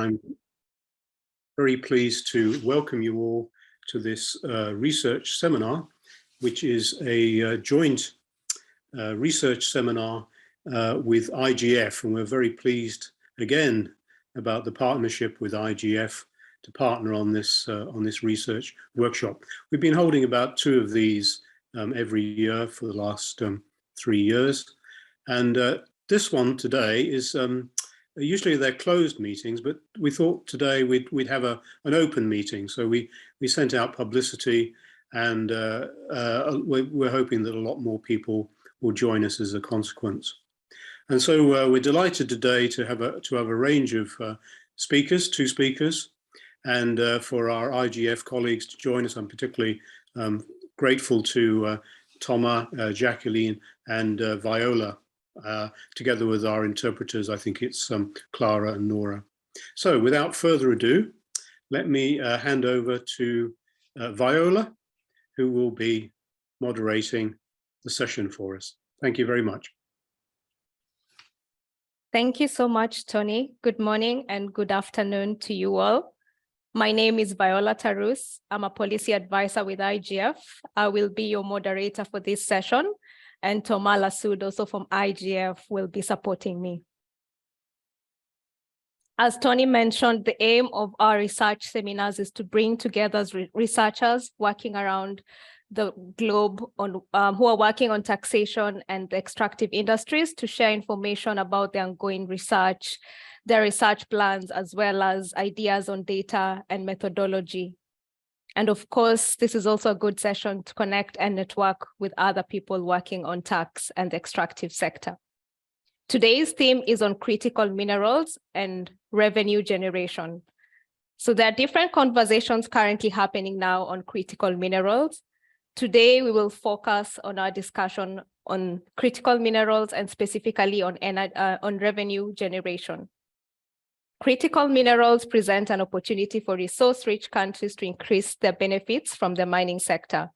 I'm very pleased to welcome you all to this research seminar, which is a joint research seminar with IGF, and we're very pleased again about the partnership with IGF to partner on this research workshop. We've been holding about 2 of these every year for the last 3 years, and this one today is usually they're closed meetings, but we thought today we'd have an open meeting. So we sent out publicity, and we're hoping that a lot more people will join us as a consequence. And so we're delighted today to have a range of speakers, 2 speakers, and for our IGF colleagues to join us. I'm particularly grateful to Thomas, Jacqueline, and Viola. Together with our interpreters, I think it's Clara and Nora. So without further ado, let me hand over to Viola, who will be moderating the session for us. Thank you very much. Thank you so much, Tony. Good morning and good afternoon to you all. My name is Viola Tarus. I'm a policy advisor with IGF. I will be your moderator for this session, and Thomas Lassoud, also from IGF, will be supporting me. As Tony mentioned, the aim of our research seminars is to bring together researchers working around the globe on, who are working on taxation and extractive industries to share information about the ongoing research, their research plans, as well as ideas on data and methodology. And of course, this is also a good session to connect and network with other people working on tax and the extractive sector. Today's theme is on critical minerals and revenue generation. So there are different conversations currently happening now on critical minerals. Today, we will focus on our discussion on critical minerals and specifically on revenue generation. Critical minerals present an opportunity for resource-rich countries to increase their benefits from the mining sector.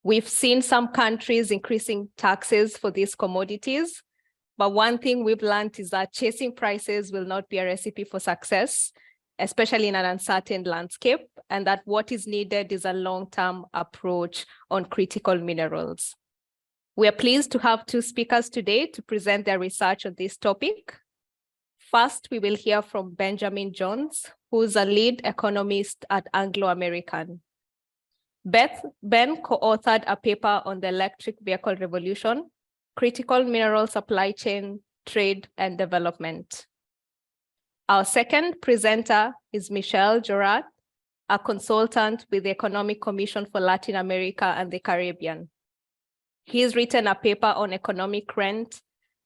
We've seen some countries increasing taxes for these commodities, but one thing we've learned is that chasing prices will not be a recipe for success, especially in an uncertain landscape, and that what is needed is a long-term approach on critical minerals. We are pleased to have 2 speakers today to present their research on this topic. First, we will hear from Benjamin Jones, who's a lead economist at Anglo American. Ben co-authored a paper on the electric vehicle revolution, critical mineral supply chain, trade, and development. Our second presenter is Michel Jorratt, a consultant with the Economic Commission for Latin America and the Caribbean. He's written a paper on economic rent,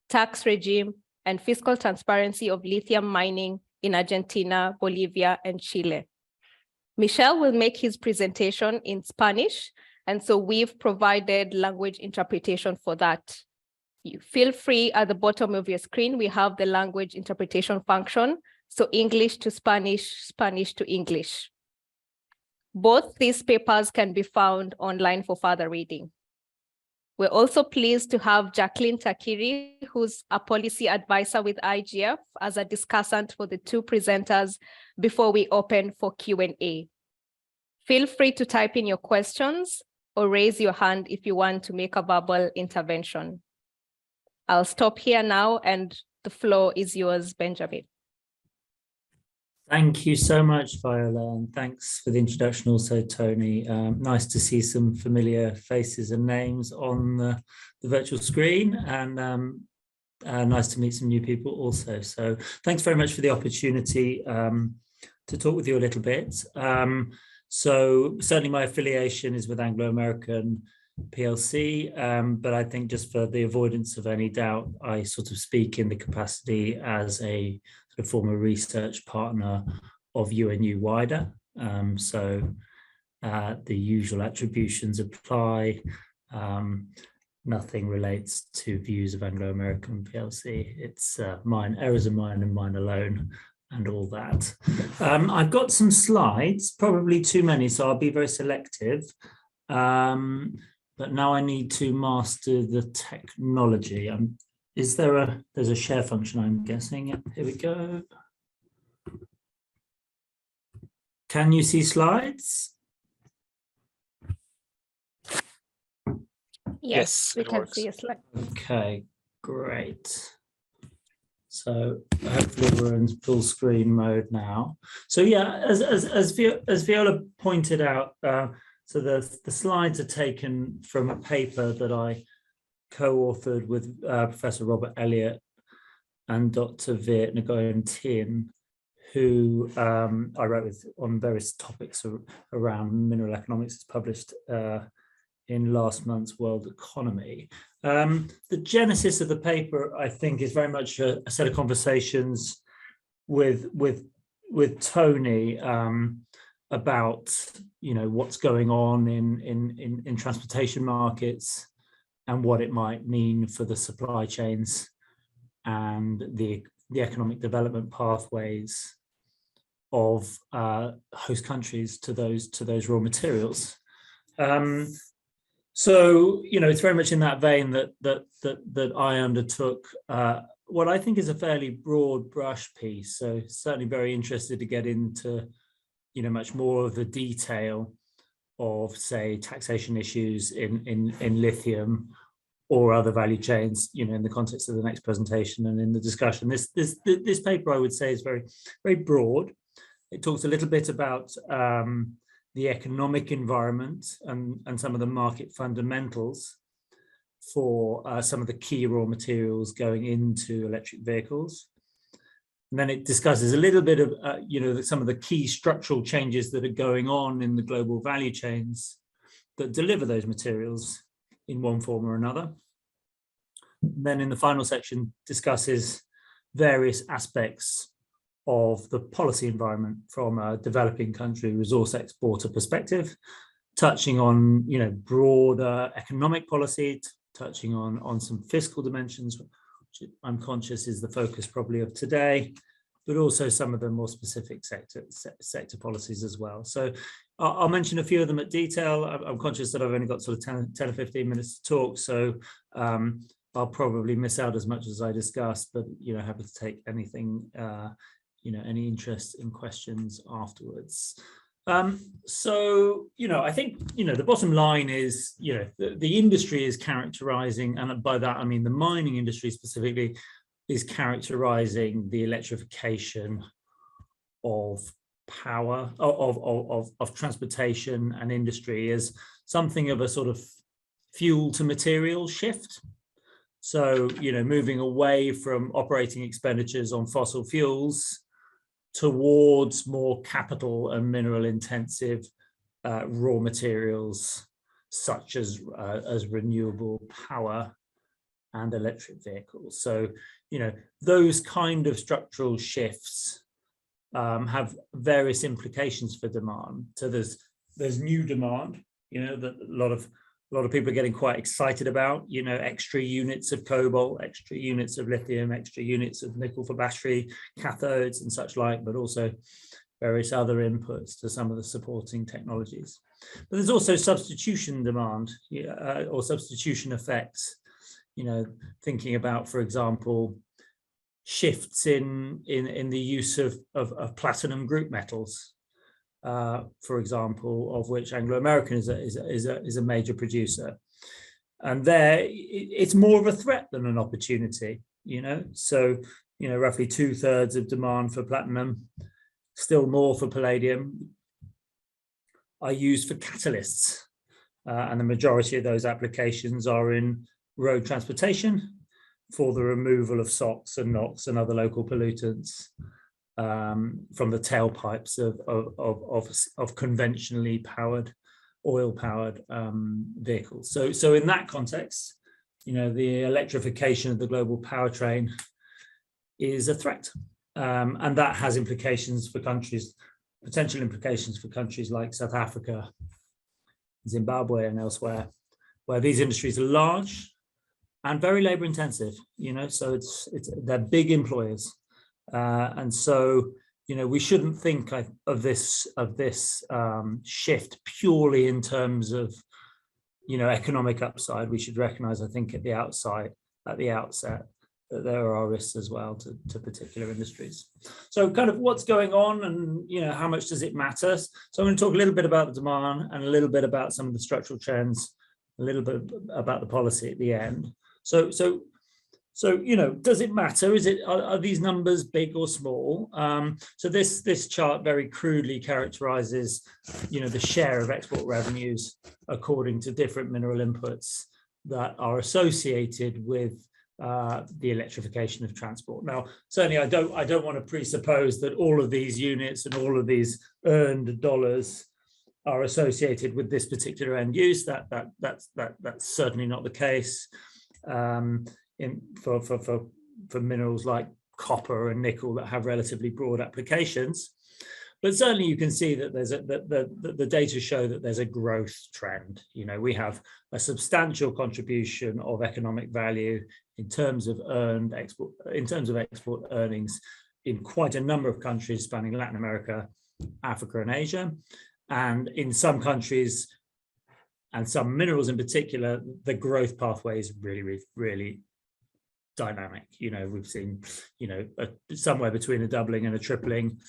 tax regime, and fiscal transparency of lithium mining in Argentina, Bolivia, and Chile. Michel will make his presentation in Spanish, and so we've provided language interpretation for that. You feel free at the bottom of your screen, we have the language interpretation function, so English to Spanish, Spanish to English. Both these papers can be found online for further reading. We're also pleased to have Jacqueline Takiri, who's a policy advisor with IGF, as a discussant for the 2 presenters before we open for Q&A. Feel free to type in your questions or raise your hand if you want to make a verbal intervention. I'll stop here now, and the floor is yours, Benjamin. Thank you so much, Viola, and thanks for the introduction also, Tony. Nice to see some familiar faces and names on the virtual screen, and nice to meet some new people also. So thanks very much for the opportunity to talk with you a little bit. So certainly my affiliation is with Anglo American PLC, but I think just for the avoidance of any doubt, I sort of speak in the capacity as a sort of former research partner of UNU-WIDER. So the usual attributions apply. Nothing relates to views of Anglo American PLC. It's mine, errors are mine and mine alone, and all that. I've got some slides, probably too many, so I'll be very selective. But now I need to master the technology. There's a share function, I'm guessing. Here we go. Can you see slides? Yes, we can see a slide. Okay, great. So hopefully we're in full screen mode now. So yeah, as Viola pointed out, so the slides are taken from a paper that I co-authored with Professor Robert Elliott and Dr. Viet Nguyen Tin, who I wrote with on various topics around mineral economics. It's published in last month's World Economy. The genesis of the paper, I think, is very much a set of conversations with Tony about, you know, what's going on in transportation markets and what it might mean for the supply chains and the economic development pathways of host countries to those raw materials. So, you know, it's very much in that vein that I undertook what I think is a fairly broad brush piece. So certainly very interested to get into, you know, much more of the detail of, say, taxation issues in lithium or other value chains, you know, in the context of the next presentation and in the discussion. This paper, I would say, is very, very broad. It talks a little bit about the economic environment and some of the market fundamentals for some of the key raw materials going into electric vehicles. And then it discusses a little bit of, you know, some of the key structural changes that are going on in the global value chains that deliver those materials in one form or another. And then in the final section discusses various aspects of the policy environment from a developing country resource exporter perspective, touching on, you know, broader economic policy, touching on some fiscal dimensions, which I'm conscious is the focus probably of today, but also some of the more specific sector policies as well. So I'll mention a few of them at detail. I'm conscious that I've only got sort of 10 or 15 minutes to talk, so I'll probably miss out as much as I discussed, but, you know, happy to take anything, you know, any interest in questions afterwards. So, you know, I think, you know, the bottom line is, you know, the industry is characterizing, and by that I mean the mining industry specifically, is characterizing the electrification of power, of transportation and industry as something of a sort of fuel to material shift. So, you know, moving away from operating expenditures on fossil fuels towards more capital and mineral intensive raw materials, such as renewable power and electric vehicles. So, you know, those kind of structural shifts have various implications for demand. So there's new demand, you know, that a lot of people are getting quite excited about, you know, extra units of cobalt, extra units of lithium, extra units of nickel for battery cathodes and such like, but also various other inputs to some of the supporting technologies. But there's also substitution demand, or substitution effects, you know, thinking about, for example, shifts in the use of platinum group metals. For example, of which Anglo American is a major producer, and there it's more of a threat than an opportunity, you know. So, you know, roughly 2/3 of demand for platinum, still more for palladium, are used for catalysts, and the majority of those applications are in road transportation for the removal of SOx and NOx and other local pollutants from the tailpipes of conventionally powered, oil-powered vehicles. So in that context, you know, the electrification of the global powertrain is a threat, and that has implications for countries, potential implications for countries like South Africa, Zimbabwe, and elsewhere, where these industries are large and very labor intensive. You know, so they're big employers. And so, you know, we shouldn't think of this shift purely in terms of, you know, economic upside. We should recognize, I think, at the outset, there are risks as well to particular industries. So kind of what's going on, and how much does it matter? So I'm going to talk a little bit about the demand and a little bit about some of the structural trends, a little bit about the policy at the end. So does it matter? Are these numbers big or small? So this chart very crudely characterizes the share of export revenues according to different mineral inputs that are associated with the electrification of transport. Now, certainly I don't want to presuppose that all of these units and all of these earned dollars are associated with this particular end use. That's certainly not the case. For minerals like copper and nickel that have relatively broad applications, but certainly you can see that the data show that there's a growth trend. We have a substantial contribution of economic value in terms of export earnings in quite a number of countries spanning Latin America, Africa, and Asia, and in some countries and some minerals in particular, the growth pathway is really dynamic. We've seen somewhere between a doubling and a tripling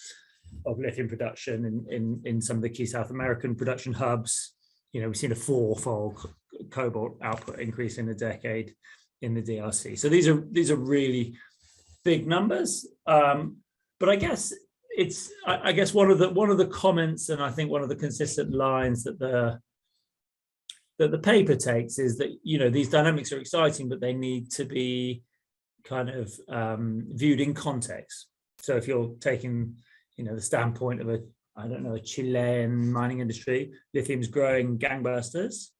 of lithium production in some of the key South American production hubs. We've seen a 4-fold cobalt output increase in a decade in the DRC. So these are really big numbers. But I guess one of the comments, and I think one of the consistent lines that the paper takes, is that these dynamics are exciting, but they need to be kind of viewed in context. So if you're taking the standpoint of a Chilean mining industry, lithium's growing gangbusters,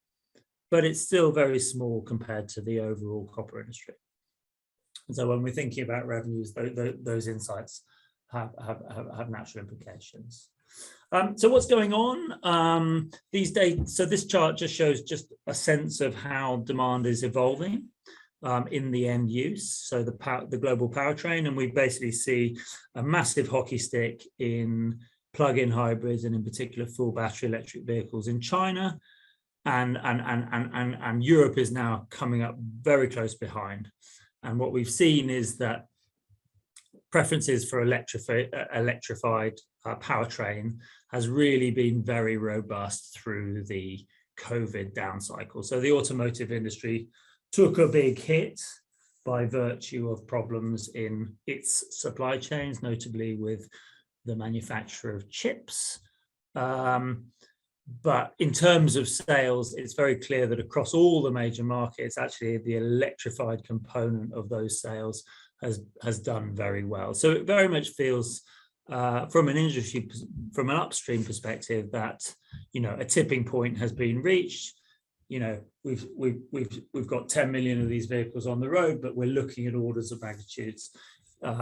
but it's still very small compared to the overall copper industry. And so when we're thinking about revenues, those insights have natural implications. So what's going on these days? So this chart just shows just a sense of how demand is evolving in the end use, so the global powertrain, and we basically see a massive hockey stick in plug-in hybrids, and in particular full battery electric vehicles in China, and Europe is now coming up very close behind. And what we've seen is that preferences for electrified powertrain has really been very robust through the COVID down cycle. So the automotive industry took a big hit by virtue of problems in its supply chains, notably with the manufacture of chips. But in terms of sales, it's very clear that across all the major markets, actually the electrified component of those sales has done very well. So it very much feels from an upstream perspective that a tipping point has been reached. We've got 10 million of these vehicles on the road, but we're looking at orders of magnitudes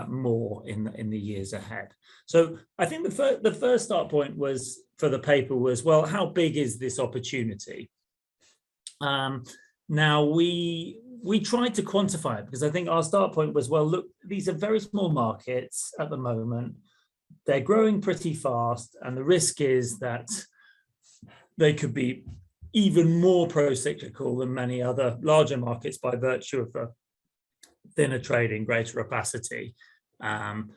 more in the years ahead. So I think the first start point was for the paper was, well, how big is this opportunity? Now we tried to quantify it, because I think our start point was, well, look, these are very small markets at the moment. They're growing pretty fast, and the risk is that they could be even more pro-cyclical than many other larger markets by virtue of the thinner trading, greater opacity, and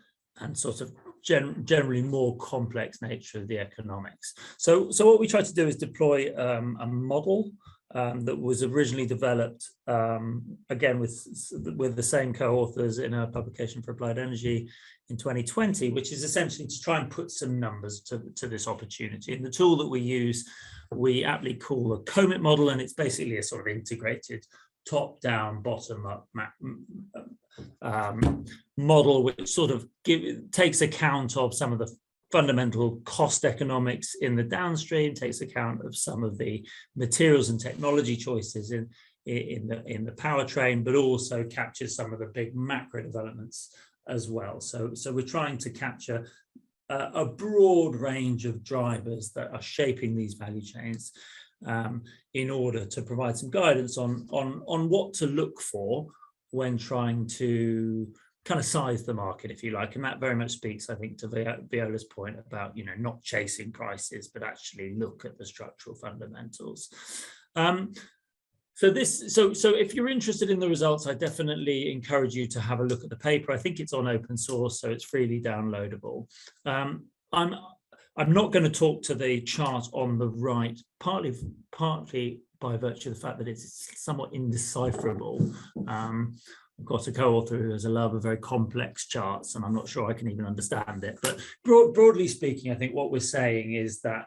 sort of generally more complex nature of the economics. So what we tried to do is deploy a model that was originally developed, again, with the same co-authors in a publication for Applied Energy in 2020, which is essentially to try and put some numbers to this opportunity. And the tool that we use, we aptly call a COMIT model, and it's basically a sort of integrated top-down, bottom-up model, which sort of takes account of some of the fundamental cost economics in the downstream, takes account of some of the materials and technology choices in the powertrain, but also captures some of the big macro developments as well. So we're trying to capture a broad range of drivers that are shaping these value chains in order to provide some guidance on what to look for when trying to kind of size the market, if you like. And that very much speaks, I think, to Viola's point about, not chasing prices, but actually look at the structural fundamentals. So if you're interested in the results, I definitely encourage you to have a look at the paper. I think it's on open source, so it's freely downloadable. I'm not going to talk to the chart on the right, partly by virtue of the fact that it's somewhat indecipherable. I've got a co-author who has a love of very complex charts, and I'm not sure I can even understand it. But broadly speaking, I think what we're saying is that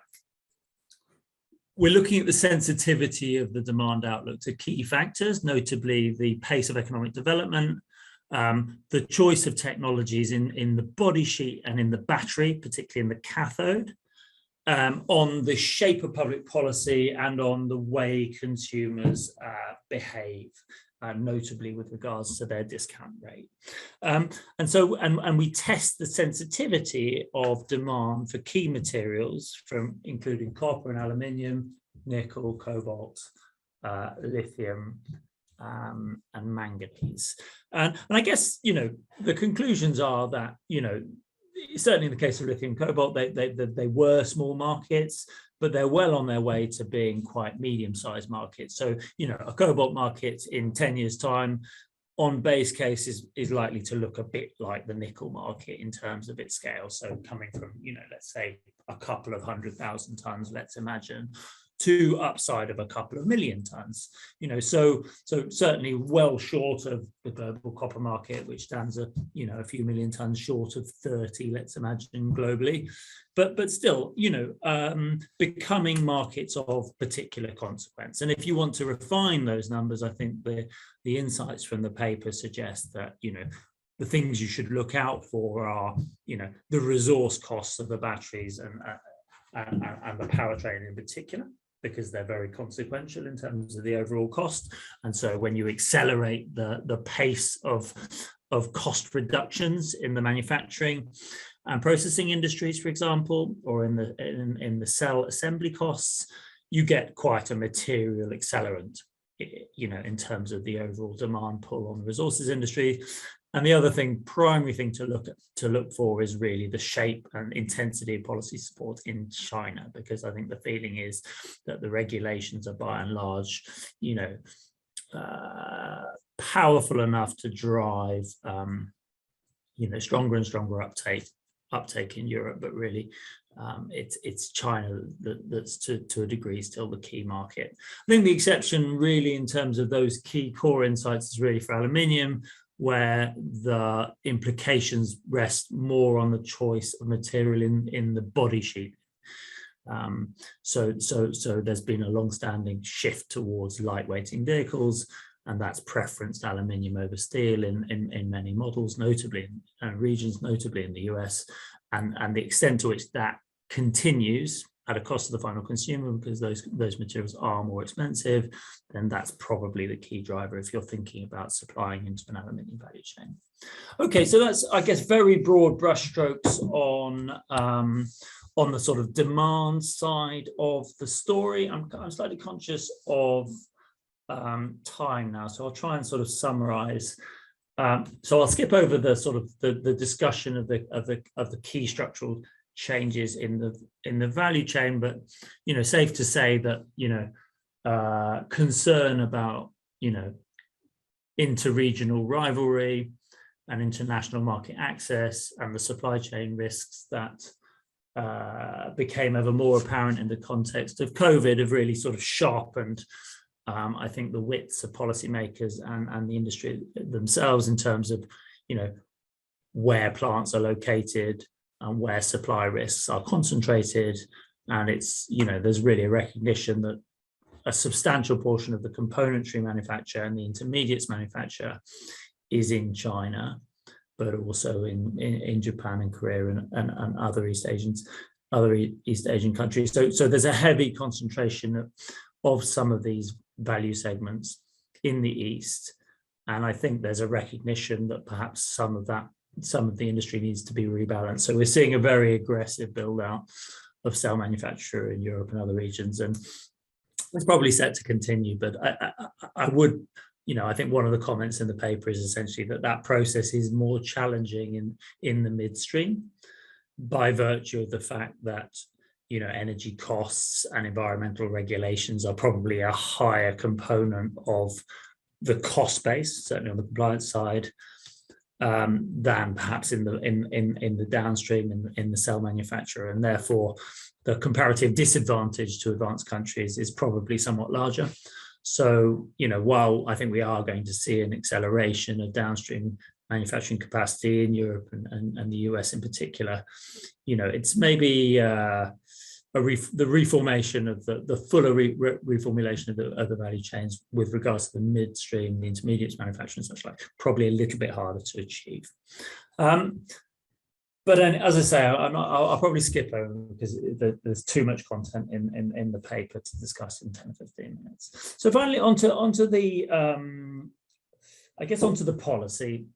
we're looking at the sensitivity of the demand outlook to key factors, notably the pace of economic development, the choice of technologies in the body sheet and in the battery, particularly in the cathode, on the shape of public policy and on the way consumers behave, notably with regards to their discount rate. And we test the sensitivity of demand for key materials from including copper and aluminium, nickel, cobalt, lithium, and manganese. And I guess, the conclusions are that, certainly in the case of lithium cobalt, they were small markets, but they're well on their way to being quite medium-sized markets. So, a cobalt market in 10 years' time on base case is likely to look a bit like the nickel market in terms of its scale. So coming from, let's say a couple of 100,000 tons, let's imagine, to upside of a couple of million tons, so certainly well short of the global copper market, which stands a few million tons short of 30, let's imagine, globally, but still, becoming markets of particular consequence. And if you want to refine those numbers, I think the insights from the paper suggest that, the things you should look out for are, the resource costs of the batteries and the powertrain in particular, because they're very consequential in terms of the overall cost. And so when you accelerate the pace of cost reductions in the manufacturing and processing industries, for example, or in the cell assembly costs, you get quite a material accelerant, in terms of the overall demand pull on the resources industry. And the other primary thing to look for is really the shape and intensity of policy support in China, because I think the feeling is that the regulations are by and large, powerful enough to drive, stronger and stronger uptake in Europe, but really it's China that's to a degree still the key market. I think the exception really in terms of those key core insights is really for aluminium, where the implications rest more on the choice of material in the body sheet. So there's been a long-standing shift towards lightweighting vehicles, and that's preferenced aluminium over steel in many models, notably in regions, notably in the US, and the extent to which that continues at a cost to the final consumer, because those materials are more expensive, then that's probably the key driver if you're thinking about supplying into an aluminium value chain. Okay, so that's, I guess, very broad brushstrokes on the sort of demand side of the story. I'm slightly conscious of time now, so I'll try and sort of summarize. So I'll skip over the sort of the discussion of the key structural changes in the value chain, but safe to say that concern about interregional rivalry and international market access and the supply chain risks that became ever more apparent in the context of COVID have really sort of sharpened I think the wits of policymakers and the industry themselves in terms of where plants are located and where supply risks are concentrated. And it's, there's really a recognition that a substantial portion of the componentry manufacture and the intermediates manufacture is in China, but also in Japan and Korea and other East Asian countries. So there's a heavy concentration of some of these value segments in the East. And I think there's a recognition that perhaps some of the industry needs to be rebalanced. So we're seeing a very aggressive build out of cell manufacture in Europe and other regions, and it's probably set to continue. But I would, I think one of the comments in the paper is essentially that process is more challenging in the midstream by virtue of the fact that energy costs and environmental regulations are probably a higher component of the cost base, certainly on the compliance side, than perhaps in the downstream in the cell manufacturer, and therefore the comparative disadvantage to advanced countries is probably somewhat larger. So, while I think we are going to see an acceleration of downstream manufacturing capacity in Europe and the US in particular, it's maybe the reformation of the fuller reformulation of the value chains with regards to the midstream, the intermediates manufacturing and such like, probably a little bit harder to achieve. But then, as I say, I'll probably skip over because there's too much content in the paper to discuss in 10 or 15 minutes. So finally, onto the onto the policy.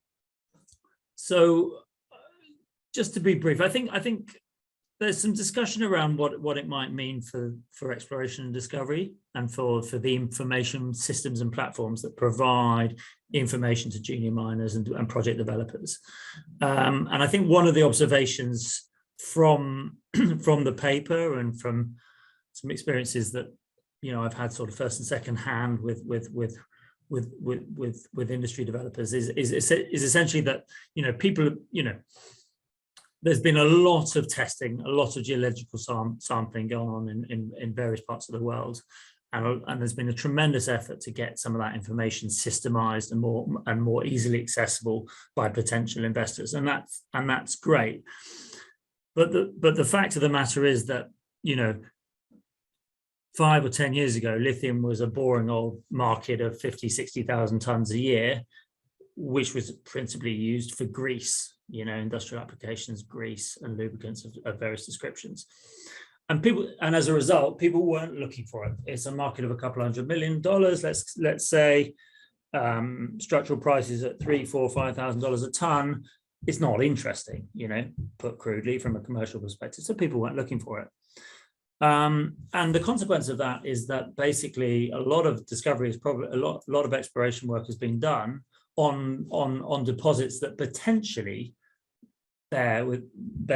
So just to be brief, I think there's some discussion around what it might mean for exploration and discovery, and for the information systems and platforms that provide information to junior miners and project developers. And I think one of the observations from the paper and from some experiences that I've had sort of first and second hand with industry developers is essentially that people there's been a lot of testing, a lot of geological sampling going on in various parts of the world, and there's been a tremendous effort to get some of that information systemized and more easily accessible by potential investors, and that's great. But the fact of the matter is that 5 or 10 years ago, lithium was a boring old market of 50,000-60,000 tons a year, which was principally used for grease, industrial applications, grease and lubricants of various descriptions. And as a result, people weren't looking for it. It's a market of a couple $100 million, let's say, structural prices at $3,000, $4,000, $5,000 a ton. It's not interesting, put crudely from a commercial perspective. So people weren't looking for it. And the consequence of that is that basically a lot of discovery is probably a lot of exploration work has been done on deposits that potentially bear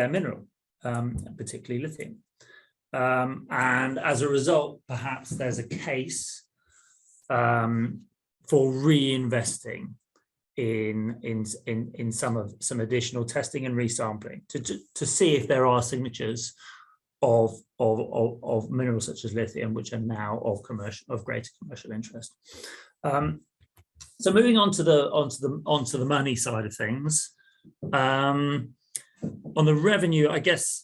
mineral, particularly lithium. And as a result, perhaps there's a case for reinvesting in some additional testing and resampling to see if there are signatures of minerals such as lithium, which are now of greater commercial interest. So moving on to the money side of things, on the revenue, I guess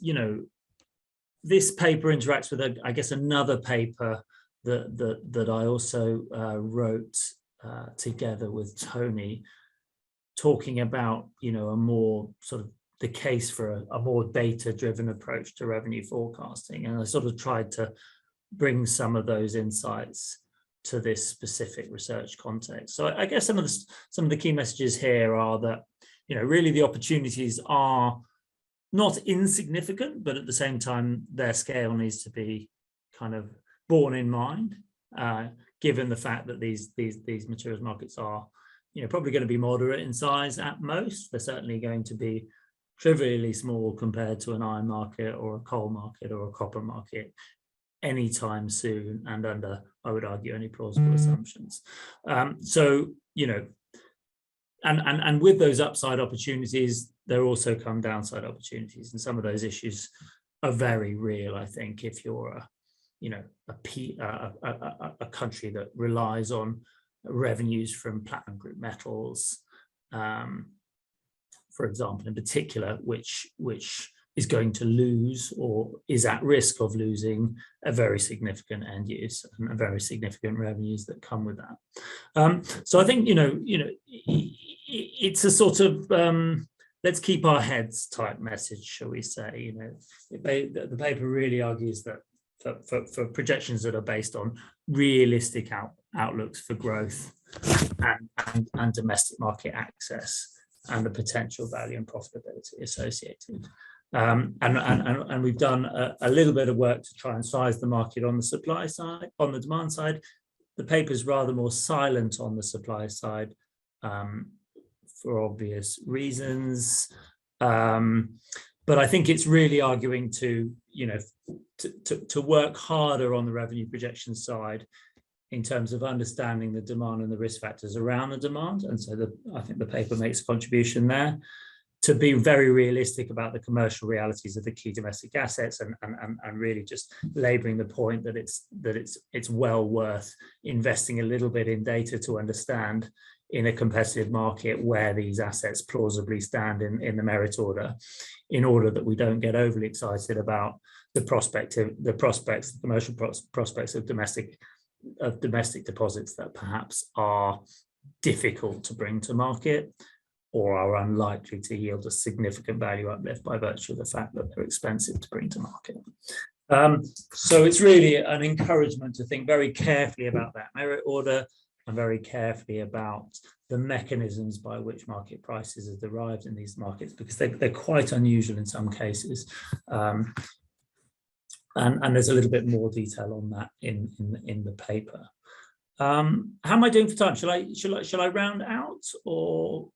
this paper interacts with another paper that I also wrote together with Tony, talking about a more sort of the case for a more data-driven approach to revenue forecasting, and I sort of tried to bring some of those insights to this specific research context. So I guess some of the key messages here are that really the opportunities are not insignificant, but at the same time their scale needs to be kind of borne in mind, given the fact that these materials markets are probably going to be moderate in size at most. They're certainly going to be trivially small compared to an iron market or a coal market or a copper market anytime soon, and under, I would argue, any plausible assumptions. So and with those upside opportunities, there also come downside opportunities, and some of those issues are very real. I think if you're a country that relies on revenues from platinum group metals, for example, in particular, which is going to lose or is at risk of losing a very significant end use and a very significant revenues that come with that. So I think it's a sort of let's keep our heads type message, shall we say? The paper really argues that for projections that are based on realistic outlooks for growth and domestic market access and the potential value and profitability associated. And we've done a little bit of work to try and size the market on the supply side. On the demand side, the paper is rather more silent on the supply side for obvious reasons. But I think it's really arguing to, to work harder on the revenue projection side in terms of understanding the demand and the risk factors around the demand. And so I think the paper makes a contribution there, to be very realistic about the commercial realities of the key domestic assets, and really just laboring the point that it's well worth investing a little bit in data to understand in a competitive market where these assets plausibly stand in the merit order, in order that we don't get overly excited about the commercial prospects of domestic deposits that perhaps are difficult to bring to market, or are unlikely to yield a significant value uplift by virtue of the fact that they're expensive to bring to market. So it's really an encouragement to think very carefully about that merit order, and very carefully about the mechanisms by which market prices are derived in these markets, because they're quite unusual in some cases. And there's a little bit more detail on that in the paper. How am I doing for time? Shall I round out, or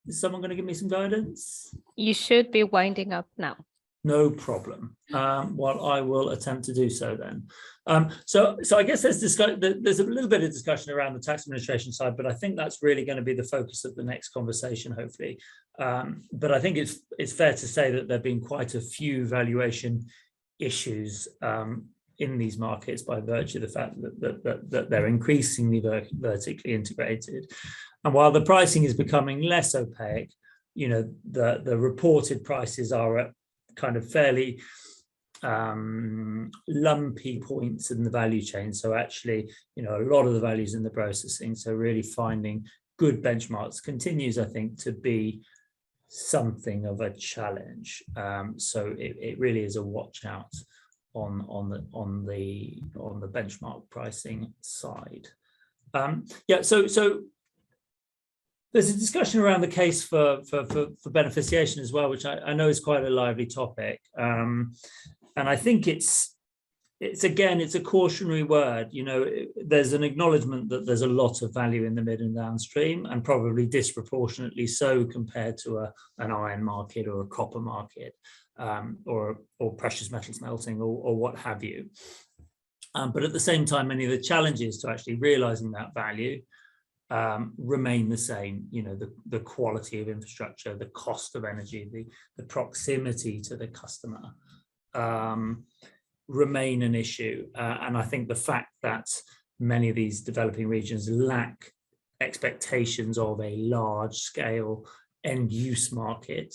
is someone going to give me some guidance? You should be winding up now. No problem. Well, I will attempt to do so then. So I guess there's a little bit of discussion around the tax administration side, but I think that's really going to be the focus of the next conversation, hopefully. But I think it's fair to say that there have been quite a few valuation issues in these markets by virtue of the fact that they're increasingly vertically integrated. And while the pricing is becoming less opaque, the reported prices are at kind of fairly lumpy points in the value chain. So actually, a lot of the values in the processing, so really finding good benchmarks continues, I think, to be something of a challenge. So it really is a watch out on the benchmark pricing side. So there's a discussion around the case for beneficiation as well, which I know is quite a lively topic. And I think it's a cautionary word. There's an acknowledgement that there's a lot of value in the mid and downstream, and probably disproportionately so compared to an iron market or a copper market, or precious metals melting, or what have you. But at the same time, many of the challenges to actually realizing that value remain the same. The quality of infrastructure, the cost of energy, the proximity to the customer remain an issue. And I think the fact that many of these developing regions lack expectations of a large scale end use market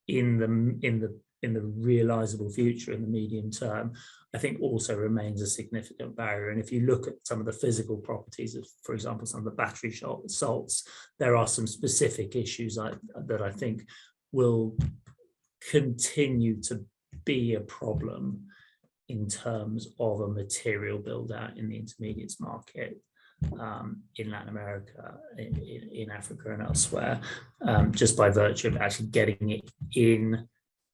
in the realizable future in the medium term, I think also remains a significant barrier. And if you look at some of the physical properties of, for example, some of the battery salts, there are some specific issues that I think will continue to be a problem in terms of a material build out in the intermediates market in Latin America, in Africa and elsewhere, just by virtue of actually getting it in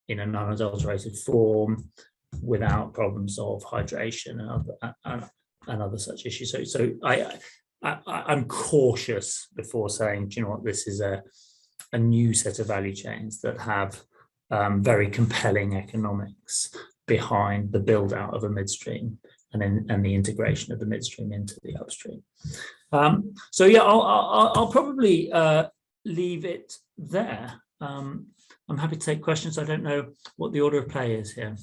an unadulterated form without problems of hydration and other such issues. So I'm cautious before saying, do you know what, this is a new set of value chains that have very compelling economics behind the build out of a midstream and the integration of the midstream into the upstream. So yeah, I'll probably leave it there. I'm happy to take questions. I don't know what the order of play is here.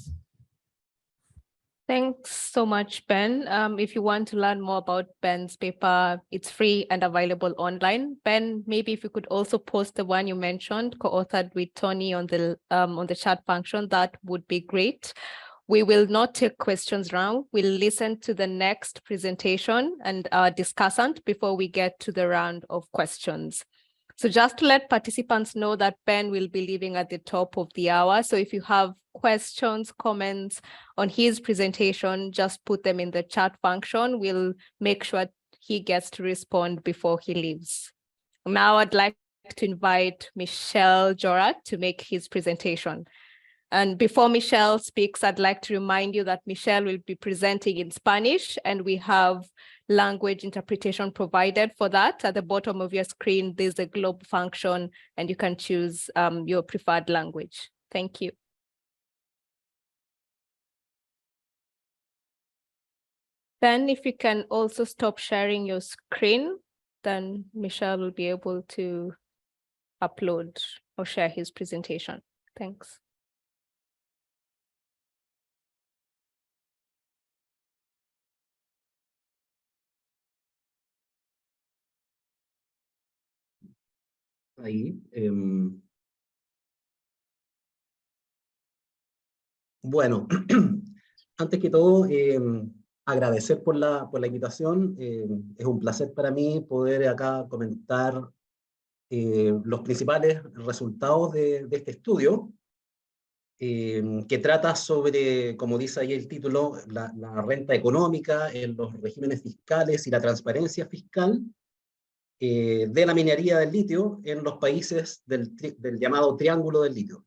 Thanks so much, Ben. If you want to learn more about Ben's paper, it's free and available online. Ben, maybe if you could also post the one you mentioned, co-authored with Tony on the chat function, that would be great. We will not take questions now. We'll listen to the next presentation and our discussant before we get to the round of questions. So just to let participants know that Ben will be leaving at the top of the hour. So if you have questions, comments on his presentation, just put them in the chat function. We'll make sure he gets to respond before he leaves. Now I'd like to invite Michel Jorratt to make his presentation. And before Michel speaks, I'd like to remind you that Michel will be presenting in Spanish, and we have language interpretation provided for that. At the bottom of your screen, there's a globe function, and you can choose your preferred language. Thank you. Ben, if you can also stop sharing your screen, then Michel will be able to upload or share his presentation. Thanks. Ahí. Bueno, antes que todo, agradecer por la invitación. Es un placer para mí poder acá comentar los principales resultados de este estudio, que trata sobre, como dice ahí el título, la renta económica en los regímenes fiscales y la transparencia fiscal de la minería del litio en los países del llamado Triángulo del Litio.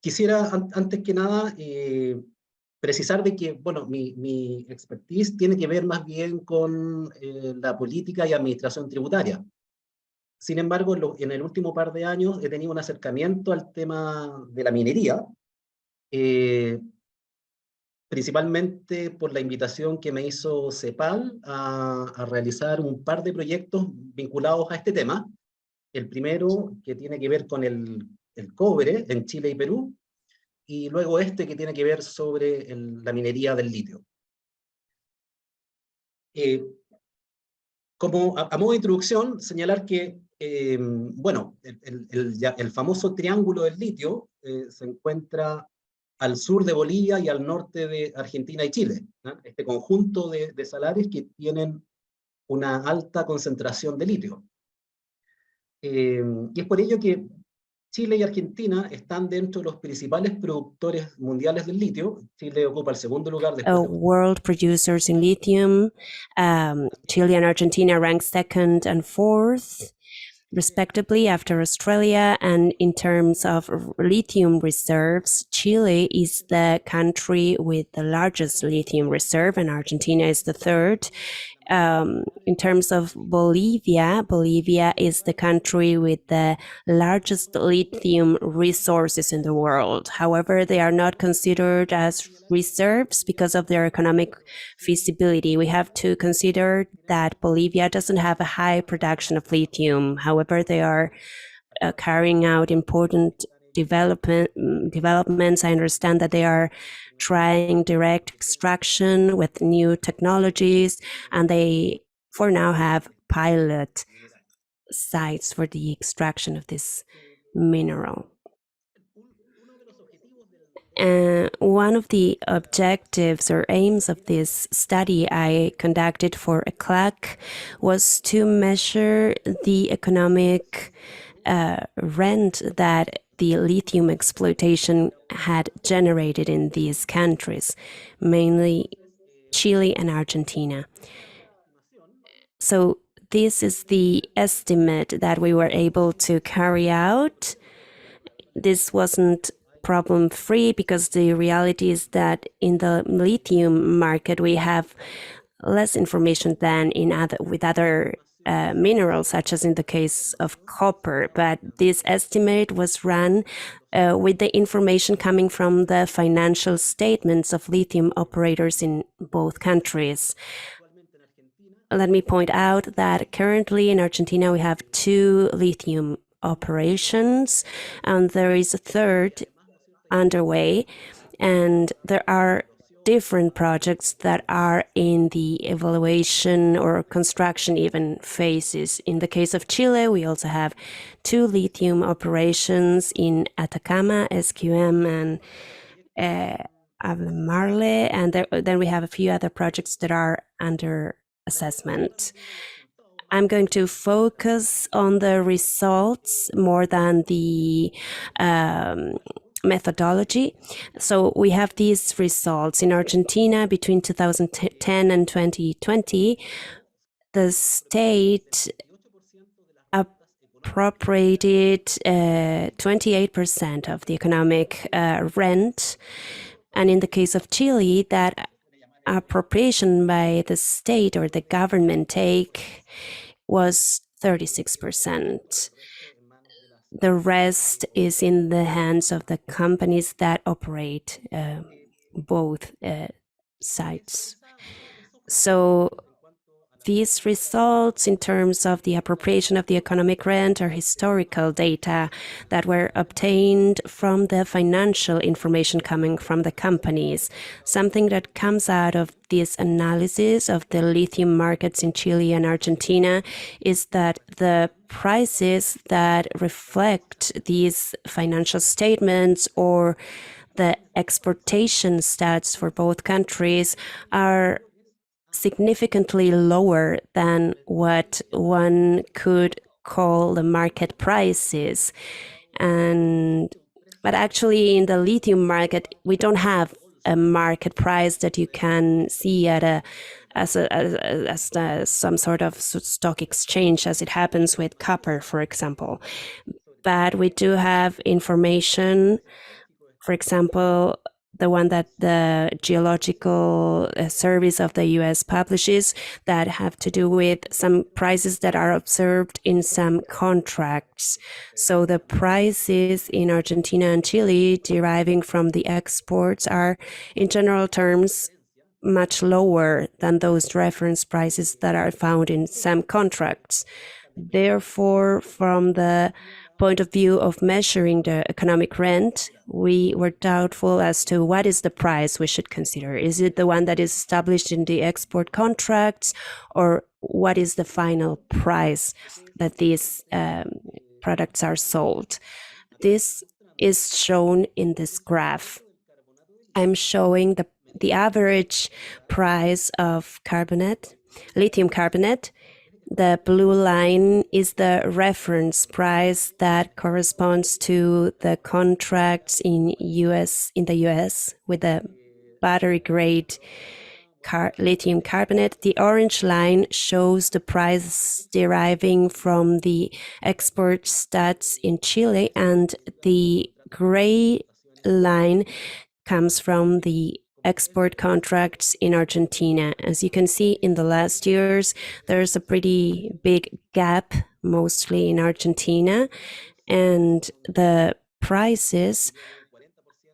Quisiera, antes que nada, precisar de que, bueno, mi expertise tiene que ver más bien con la política y administración tributaria. Sin embargo, en el último par de años he tenido un acercamiento al tema de la minería, principalmente por la invitación que me hizo CEPAL a realizar un par de proyectos vinculados a este tema. El primero, que tiene que ver con el cobre en Chile y Perú, y luego este que tiene que ver sobre la minería del litio. Como a modo de introducción, señalar que, bueno, el famoso triángulo del litio se encuentra al sur de Bolivia y al norte de Argentina y Chile, ¿no? Este conjunto de salares que tienen una alta concentración de litio. Y es por ello que Chile y Argentina están dentro de los principales productores mundiales del litio. Chile ocupa el segundo lugar después de world producers in lithium. Chile and Argentina rank second and fourth, respectively, after Australia. And in terms of lithium reserves, Chile is the country with the largest lithium reserve, and Argentina is the third. In terms of Bolivia, Bolivia is the country with the largest lithium resources in the world. However, they are not considered as reserves because of their economic feasibility. We have to consider that Bolivia doesn't have a high production of lithium. However, they are carrying out important developments. I understand that they are trying direct extraction with new technologies, and they for now have pilot sites for the extraction of this mineral. One of the objectives or aims of this study I conducted for ECLAC was to measure the economic rent that the lithium exploitation had generated in these countries, mainly Chile and Argentina. So this is the estimate that we were able to carry out. This wasn't problem-free because the reality is that in the lithium market we have less information than with other minerals, such as in the case of copper. But this estimate was run with the information coming from the financial statements of lithium operators in both countries. Let me point out that currently in Argentina we have 2 lithium operations, and there is a third underway, and there are different projects that are in the evaluation or construction even phases. In the case of Chile, we also have 2 lithium operations in Atacama, SQM, and Marle, and then we have a few other projects that are under assessment. I'm going to focus on the results more than the methodology. So we have these results. In Argentina, between 2010 and 2020, the state appropriated 28% of the economic rent. And in the case of Chile, that appropriation by the state or the government take was 36%. the rest is in the hands of the companies that operate both sites. So these results in terms of the appropriation of the economic rent are historical data that were obtained from the financial information coming from the companies. Something that comes out of this analysis of the lithium markets in Chile and Argentina is that the prices that reflect these financial statements or the exportation stats for both countries are significantly lower than what one could call the market prices. But actually in the lithium market, we don't have a market price that you can see at some sort of stock exchange, as it happens with copper, for example. But we do have information, for example, the one that the Geological Service of the US publishes, that have to do with some prices that are observed in some contracts. So the prices in Argentina and Chile deriving from the exports are, in general terms, much lower than those reference prices that are found in some contracts. Therefore, from the point of view of measuring the economic rent, we were doubtful as to what is the price we should consider. Is it the one that is established in the export contracts, or what is the final price that these products are sold? This is shown in this graph. I'm showing the average price of lithium carbonate. The blue line is the reference price that corresponds to the contracts in the US with the battery grade lithium carbonate. The orange line shows the price deriving from the export stats in Chile, and the gray line comes from the export contracts in Argentina. As you can see, in the last years, there's a pretty big gap, mostly in Argentina, and the prices,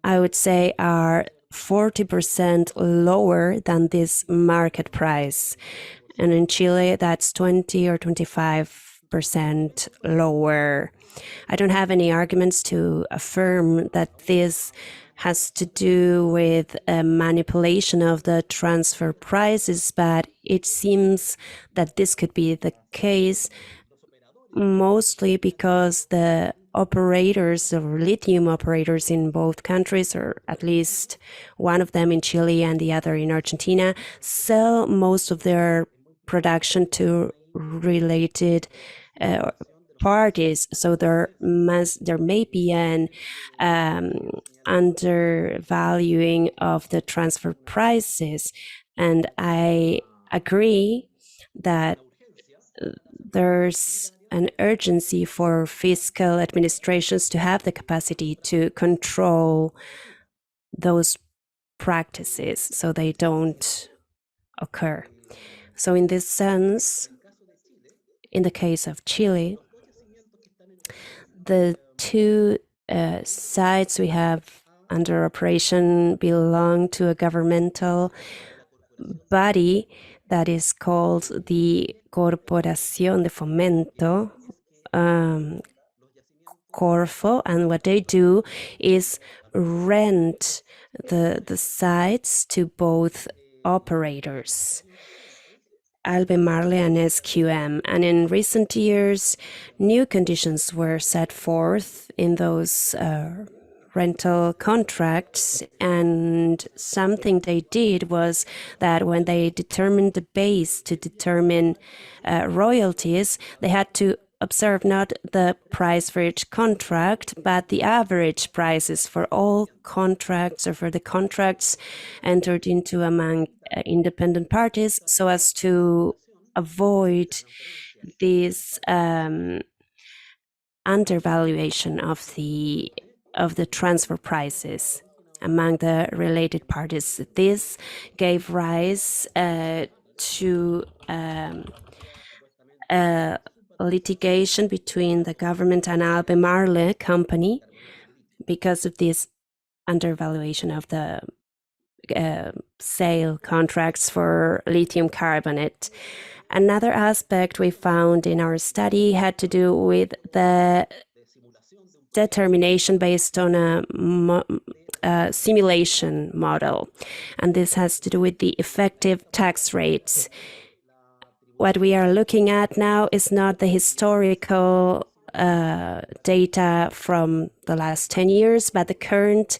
I would say, are 40% lower than this market price. And in Chile, that's 20 or 25% lower. I don't have any arguments to affirm that this has to do with a manipulation of the transfer prices, but it seems that this could be the case mostly because the operators, or lithium operators in both countries, or at least one of them in Chile and the other in Argentina, sell most of their production to related parties. So there may be an undervaluing of the transfer prices, and I agree that there's an urgency for fiscal administrations to have the capacity to control those practices so they don't occur. So in this sense, in the case of Chile, the two sites we have under operation belong to a governmental body that is called the Corporación de Fomento, Corfo, and what they do is rent the sites to both operators, Albemarle and SQM. And in recent years, new conditions were set forth in those rental contracts, and something they did was that when they determined the base to determine royalties, they had to observe not the price for each contract, but the average prices for all contracts, or for the contracts entered into among independent parties, so as to avoid this undervaluation of the transfer prices among the related parties. This gave rise to litigation between the government and Albemarle company because of this undervaluation of the sale contracts for lithium carbonate. Another aspect we found in our study had to do with the determination based on a simulation model, and this has to do with the effective tax rates. What we are looking at now is not the historical data from the last 10 years, but the current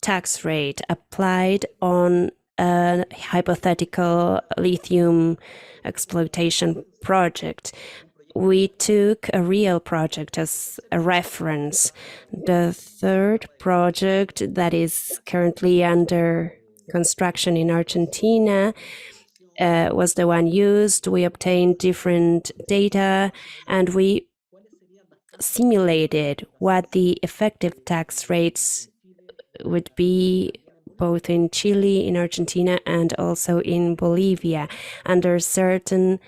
tax rate applied on a hypothetical lithium exploitation project. We took a real project as a reference. The third project that is currently under construction in Argentina was the one used. We obtained different data and we simulated what the effective tax rates would be both in Chile, in Argentina, and also in Bolivia under certain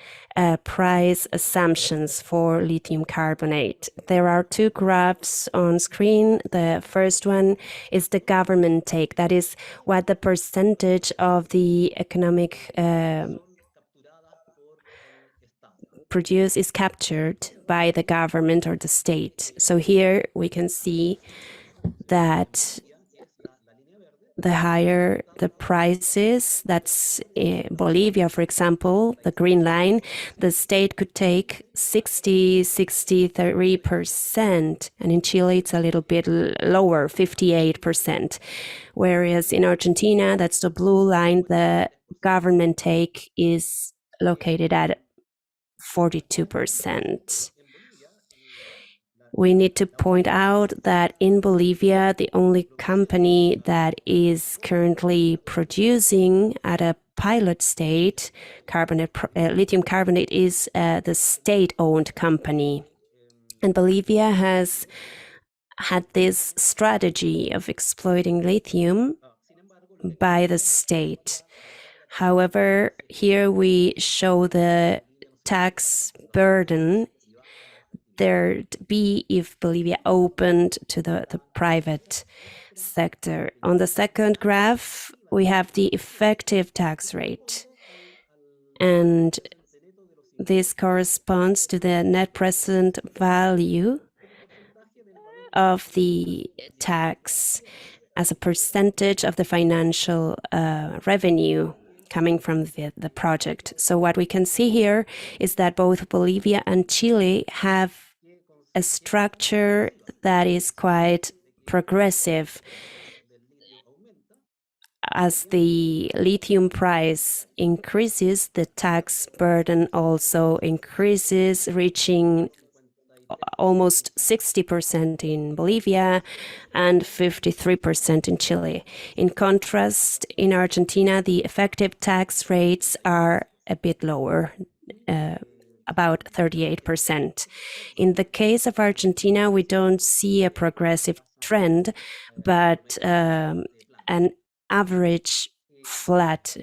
price assumptions for lithium carbonate. There are two graphs on screen. The first one is the government take. That is what the percentage of the economic produce is captured by the government or the state. So here we can see that the higher the prices, that's Bolivia, for example, the green line, the state could take 63%, and in Chile it's a little bit lower, 58%. Whereas in Argentina, that's the blue line, the government take is located at 42%. We need to point out that in Bolivia, the only company that is currently producing at a pilot state lithium carbonate is the state-owned company. And Bolivia has had this strategy of exploiting lithium by the state. However, here we show the tax burden there'd be if Bolivia opened to the private sector. On the second graph, we have the effective tax rate. And this corresponds to the net present value of the tax as a percentage of the financial revenue coming from the project. So what we can see here is that both Bolivia and Chile have a structure that is quite progressive. As the lithium price increases, the tax burden also increases, reaching almost 60% in Bolivia and 53% in Chile. In contrast, in Argentina, the effective tax rates are a bit lower, about 38%. In the case of Argentina, we don't see a progressive trend, but an average flat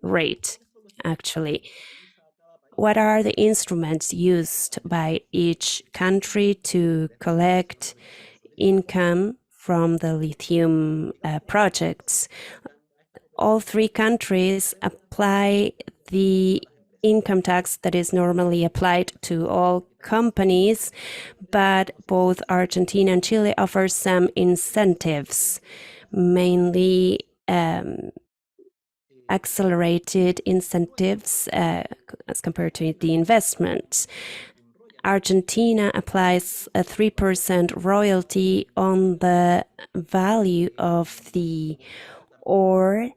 rate, actually. What are the instruments used by each country to collect income from the lithium projects? All three countries apply the income tax that is normally applied to all companies, but both Argentina and Chile offer some incentives, mainly accelerated incentives as compared to the investments. Argentina applies a 3% royalty on the value of the ore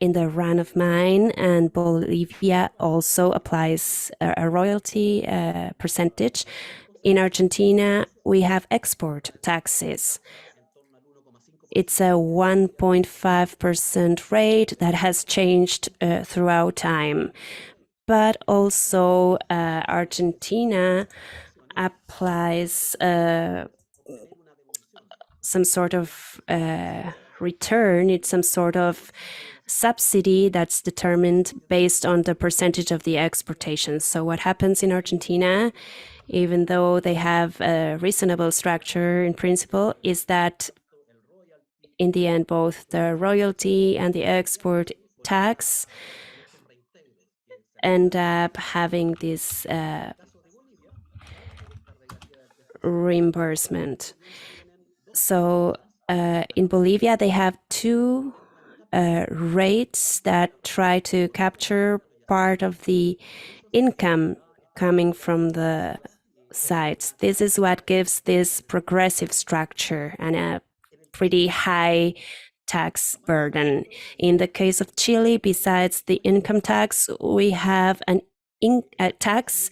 in the run of mine, and Bolivia also applies a royalty percentage. In Argentina, we have export taxes. It's a 1.5% rate that has changed throughout time. But also Argentina applies some sort of return. It's some sort of subsidy that's determined based on the percentage of the exportations. So what happens in Argentina, even though they have a reasonable structure in principle, is that in the end, both the royalty and the export tax end up having this reimbursement. So in Bolivia, they have two rates that try to capture part of the income coming from the sites. This is what gives this progressive structure and a pretty high tax burden. In the case of Chile, besides the income tax, we have a tax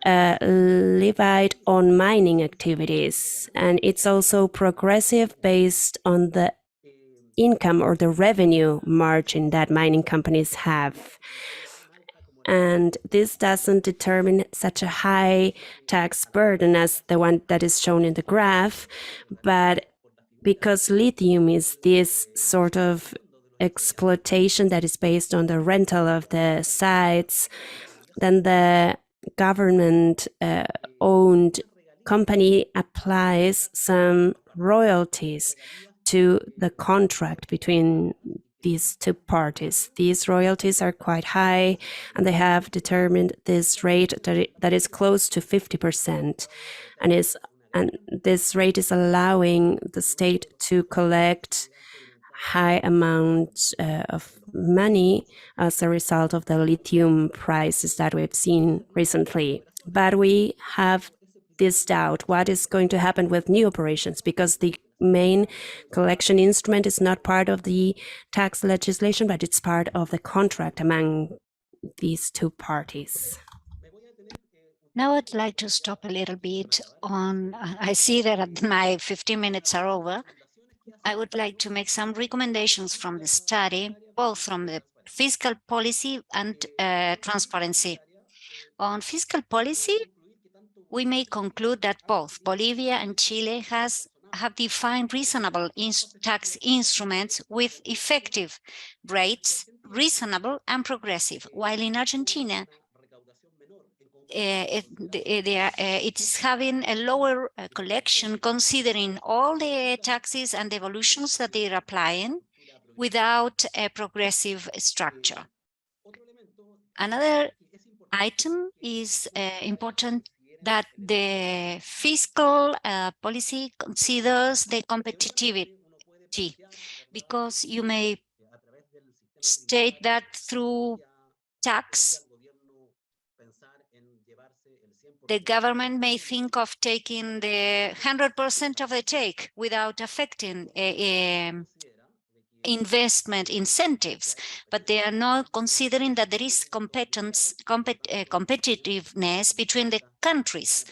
levied on mining activities, and it's also progressive based on the income or the revenue margin that mining companies have. And this doesn't determine such a high tax burden as the one that is shown in the graph, but because lithium is this sort of exploitation that is based on the rental of the sites, then the government-owned company applies some royalties to the contract between these two parties. These royalties are quite high, and they have determined this rate that is close to 50%, and this rate is allowing the state to collect high amounts of money as a result of the lithium prices that we've seen recently. But we have this doubt, what is going to happen with new operations? Because the main collection instrument is not part of the tax legislation, but it's part of the contract among these two parties. Now I'd like to stop a little bit on, I see that my 15 minutes are over. I would like to make some recommendations from the study, both from the fiscal policy and transparency. On fiscal policy, we may conclude that both Bolivia and Chile have defined reasonable tax instruments with effective rates, reasonable and progressive, while in Argentina, it is having a lower collection considering all the taxes and devolutions that they are applying without a progressive structure. Another item is important, that the fiscal policy considers the competitivity, because you may state that through tax, the government may think of taking the 100% of the take without affecting investment incentives, but they are not considering that there is competitiveness between the countries.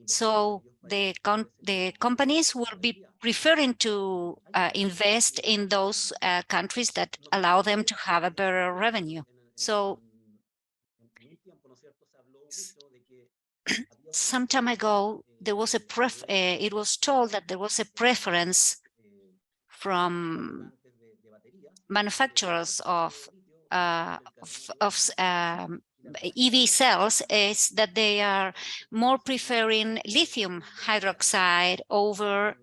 So the companies will be preferring to invest in those countries that allow them to have a better revenue. So some time ago, there was it was told that there was a preference from manufacturers of EV cells, is that they are more preferring lithium hydroxide over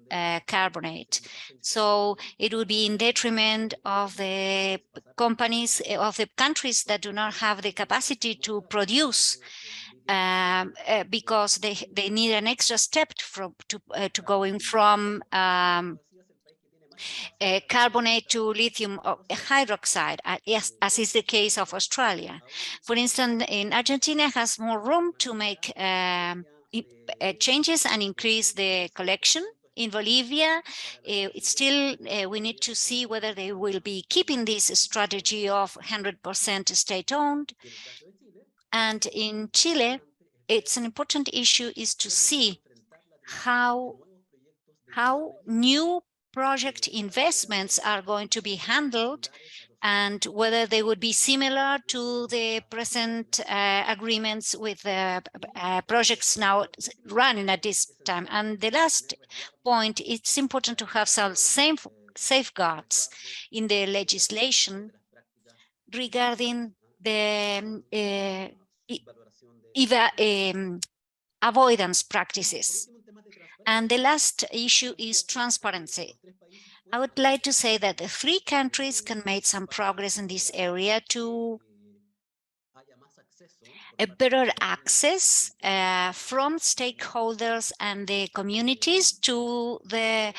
carbonate. So it would be in detriment of the companies of the countries that do not have the capacity to produce, because they need an extra step to going from carbonate to lithium hydroxide, as is the case of Australia. For instance, in Argentina has more room to make changes and increase the collection. In Bolivia, it's still, we need to see whether they will be keeping this strategy of 100% state-owned. And in Chile, it's an important issue is to see how new project investments are going to be handled, and whether they would be similar to the present agreements with the projects now running at this time. And the last point, it's important to have some safeguards in the legislation regarding the avoidance practices. And the last issue is transparency. I would like to say that the 3 countries can make some progress in this area to a better access from stakeholders and the communities to the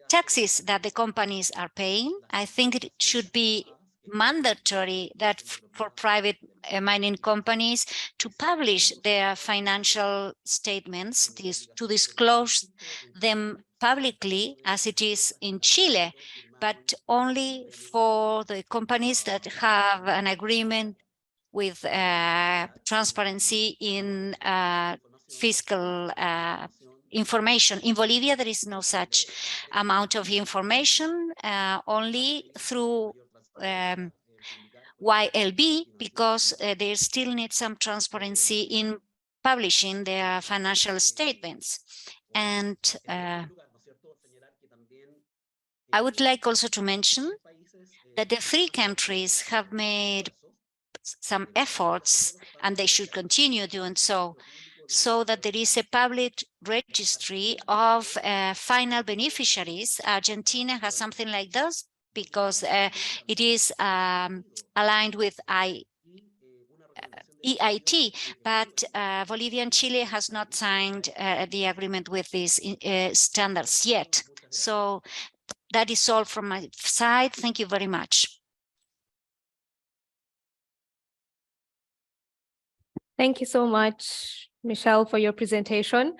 taxes that the companies are paying. I think it should be mandatory that for private mining companies to publish their financial statements, to disclose them publicly as it is in Chile, but only for the companies that have an agreement with transparency in fiscal information. In Bolivia, there is no such amount of information, only through YLB, because they still need some transparency in publishing their financial statements. And I would like also to mention that the 3 countries have made some efforts, and they should continue doing so, so that there is a public registry of final beneficiaries. Argentina has something like this because it is aligned with EIT, but Bolivia and Chile has not signed the agreement with these standards yet. So that is all from my side. Thank you very much. Thank you so much, Michel, for your presentation.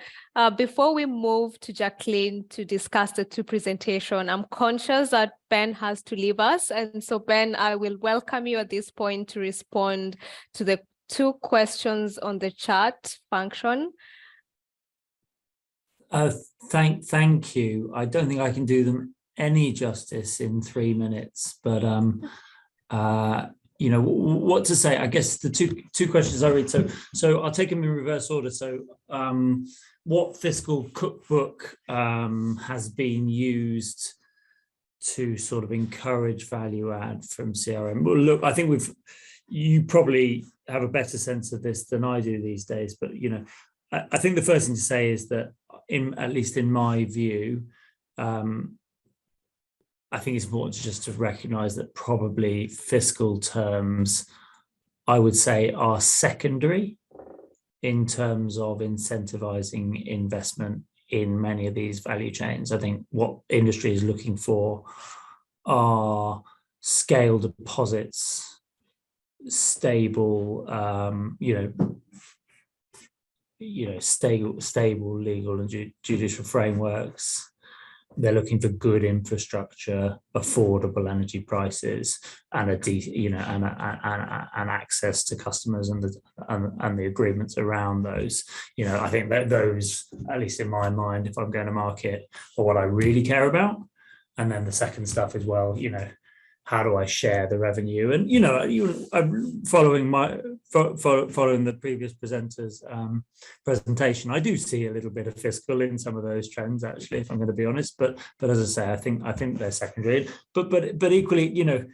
Before we move to Jacqueline to discuss the 2 presentations, I'm conscious that Ben has to leave us. And so, Ben, I will welcome you at this point to respond to the 2 questions on the chat function. Thank you. I don't think I can do them any justice in 3 minutes, but you know what to say. I guess the two questions I read. So I'll take them in reverse order. So what fiscal cookbook has been used to sort of encourage value add from CRM? Well, look, I think you probably have a better sense of this than I do these days. But you know, I think the first thing to say is that, at least in my view, I think it's important just to recognize that probably fiscal terms, I would say, are secondary in terms of incentivizing investment in many of these value chains. I think what industry is looking for are scale deposits, stable, stable legal and judicial frameworks. They're looking for good infrastructure, affordable energy prices, and and access to customers and the agreements around those. You know, I think that those, at least in my mind, if I'm going to market, are what I really care about. And then the second stuff is, well, you know, how do I share the revenue? And you know, following the previous presenter's presentation, I do see a little bit of fiscal in some of those trends, actually, if I'm going to be honest. But as I say, I think they're secondary. But equally, you know,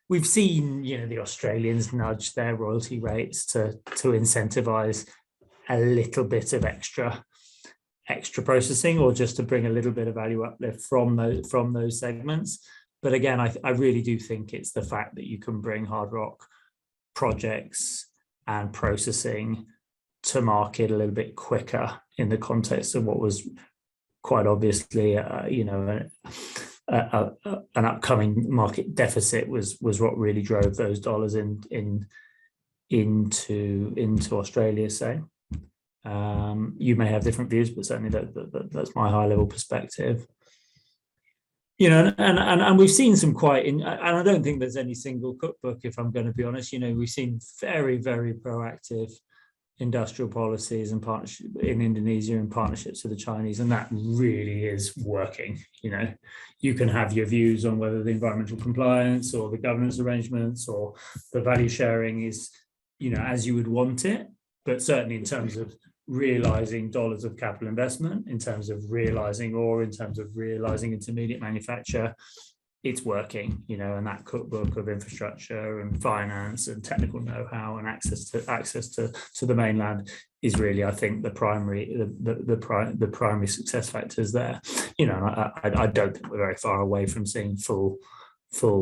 we've seen, you know, the Australians nudge their royalty rates to incentivize a little bit of extra processing, or just to bring a little bit of value uplift from those segments. But again, I really do think it's the fact that you can bring hard rock projects and processing to market a little bit quicker in the context of what was quite obviously, you know, an upcoming market deficit was what really drove those dollars into Australia, say. You may have different views, but certainly that's my high level perspective. You know, and we've seen some and I don't think there's any single cookbook, if I'm going to be honest. You know, we've seen very, very proactive industrial policies and partnership in Indonesia and partnerships with the Chinese, and that really is working. You know, you can have your views on whether the environmental compliance or the governance arrangements or the value sharing is, you know, as you would want it, but certainly in terms of realizing dollars of capital investment, in terms of realizing ore, in terms of realizing intermediate manufacture, it's working, you know, and that cookbook of infrastructure and finance and technical know-how and access to the mainland is really, I think, the primary success factors there. You know, I don't think we're very far away from seeing full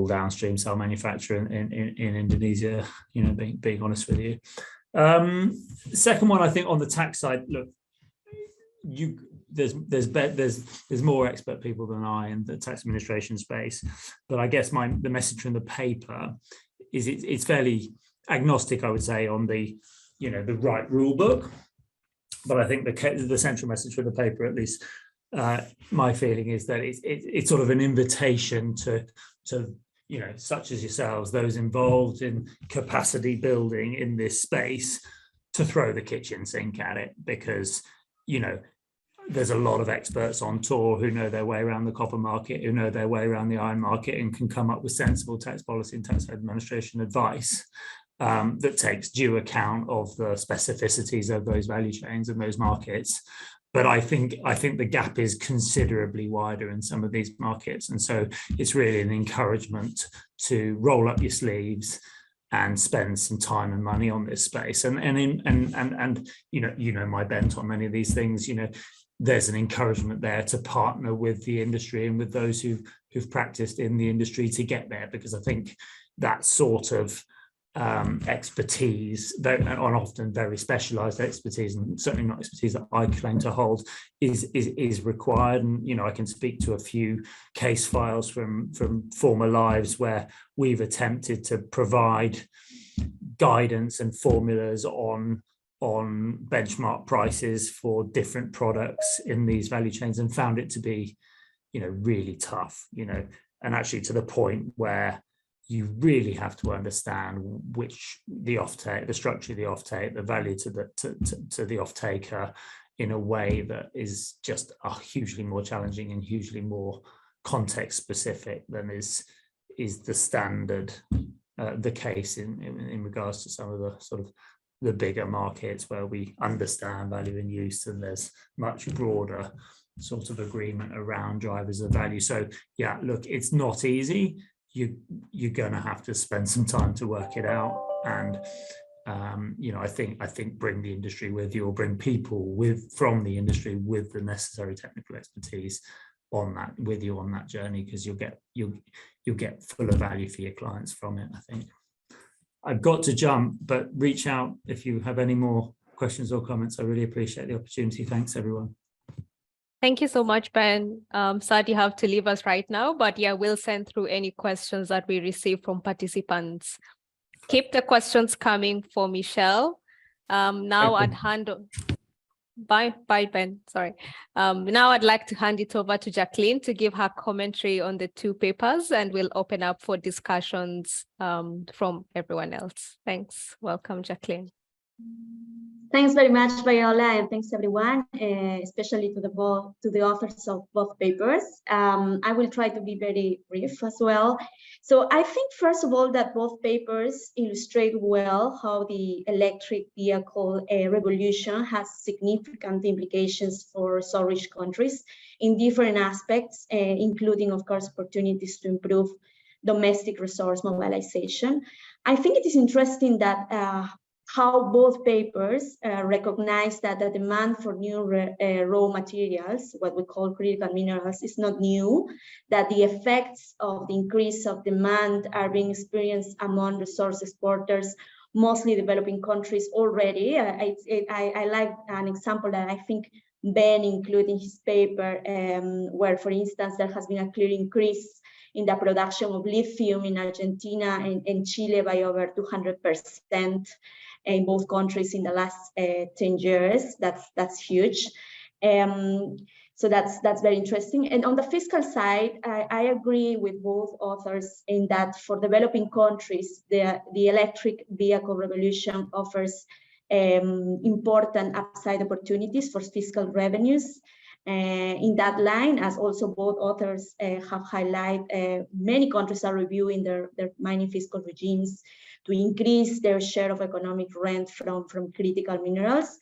downstream cell manufacture in Indonesia, you know, being honest with you. Second one, I think on the tax side, look, there's more expert people than I in the tax administration space, but I guess the message from the paper is it's fairly agnostic, I would say, on the, you know, the right rule book. But I think the central message from the paper, at least my feeling, is that it's sort of an invitation to you know, such as yourselves, those involved in capacity building in this space, to throw the kitchen sink at it, because, you know, there's a lot of experts on tour who know their way around the copper market, who know their way around the iron market, and can come up with sensible tax policy and tax administration advice that takes due account of the specificities of those value chains and those markets. But I think the gap is considerably wider in some of these markets, and so it's really an encouragement to roll up your sleeves and spend some time and money on this space. And you know my bent on many of these things. You know, there's an encouragement there to partner with the industry and with those who've practiced in the industry to get there, because I think that sort of expertise, and often very specialized expertise, and certainly not expertise that I claim to hold, is required. And, you know, I can speak to a few case files from former lives where we've attempted to provide guidance and formulas on benchmark prices for different products in these value chains, and found it to be, you know, really tough, you know, and actually to the point where you really have to understand the structure of the offtake, the value to the off-taker, in a way that is just hugely more challenging and hugely more context specific than is the standard, the case in regards to some of the sort of the bigger markets where we understand value in use, and there's much broader sort of agreement around drivers of value. So yeah, look, it's not easy. You're going to have to spend some time to work it out, and you know, I think bring the industry with you, or bring people from the industry with the necessary technical expertise on that journey, because you'll get fuller value for your clients from it. I think I've got to jump, but reach out if you have any more questions or comments. I really appreciate the opportunity. Thanks, everyone. Thank you so much, Ben. Sad you have to leave us right now, but yeah, we'll send through any questions that we receive from participants. Keep the questions coming for Michel. Now I'd hand on. Bye, Ben. Sorry. Now I'd like to hand it over to Jacqueline to give her commentary on the two papers, and we'll open up for discussions from everyone else. Thanks. Welcome, Jacqueline. Thanks very much, Viola, and thanks everyone, especially to the authors of both papers. I will try to be very brief as well. So I think, first of all, that both papers illustrate well how the electric vehicle revolution has significant implications for resource-rich countries in different aspects, including, of course, opportunities to improve domestic resource mobilization. I think it is interesting that how both papers recognize that the demand for new raw materials, what we call critical minerals, is not new, that the effects of the increase of demand are being experienced among resource exporters, mostly developing countries already. I like an example that I think Ben included in his paper, where, for instance, there has been a clear increase in the production of lithium in Argentina and Chile by over 200%. In both countries in the last 10 years. That's huge. So that's very interesting. And on the fiscal side, I agree with both authors in that for developing countries, the electric vehicle revolution offers important upside opportunities for fiscal revenues. In that line, as also both authors have highlighted, many countries are reviewing their mining fiscal regimes to increase their share of economic rent from critical minerals.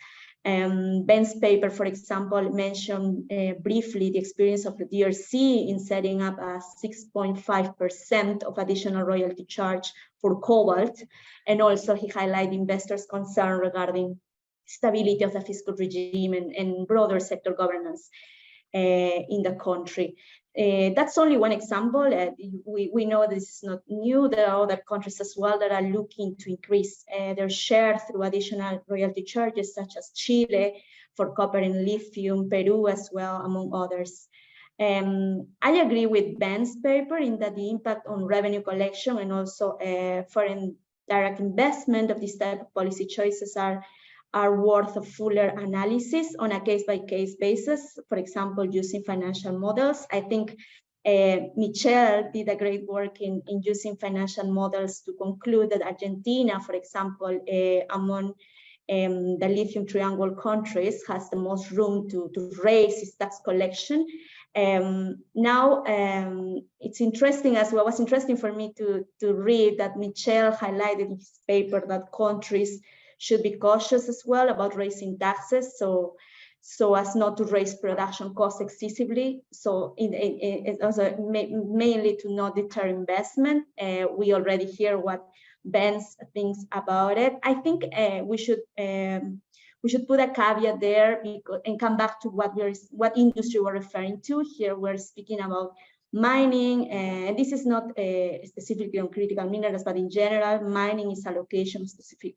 Ben's paper, for example, mentioned briefly the experience of the DRC in setting up a 6.5% of additional royalty charge for cobalt. And also he highlighted investors' concern regarding stability of the fiscal regime and broader sector governance in the country. That's only one example. We know this is not new. There are other countries as well that are looking to increase their share through additional royalty charges, such as Chile for copper and lithium, Peru as well, among others. I agree with Ben's paper in that the impact on revenue collection and also foreign direct investment of this type of policy choices are worth a fuller analysis on a case-by-case basis, for example, using financial models. I think Michel did a great work in using financial models to conclude that Argentina, for example, among the lithium triangle countries, has the most room to raise its tax collection. Now, it's interesting as well, was interesting for me to read that Michel highlighted in his paper that countries should be cautious as well about raising taxes, so as not to raise production costs excessively. So also mainly to not deter investment. We already hear what Ben thinks about it. I think we should put a caveat there and come back to what industry we're referring to. Here we're speaking about mining, and this is not specifically on critical minerals, but in general, mining is a location-specific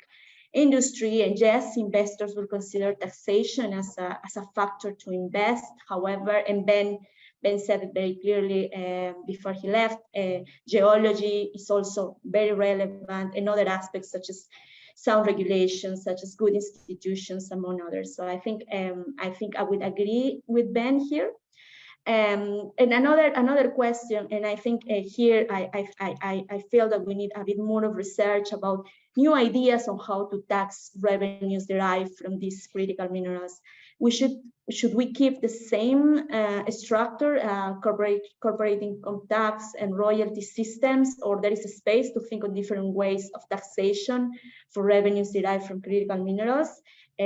industry, and yes, investors will consider taxation as a factor to invest. However, and Ben said it very clearly before he left, geology is also very relevant, and other aspects such as sound regulations, such as good institutions, among others. So I think I would agree with Ben here. And another question, and I think here I feel that we need a bit more of research about new ideas on how to tax revenues derived from these critical minerals. Should we keep the same structure, corporate income tax and royalty systems, or there is a space to think of different ways of taxation for revenues derived from critical minerals?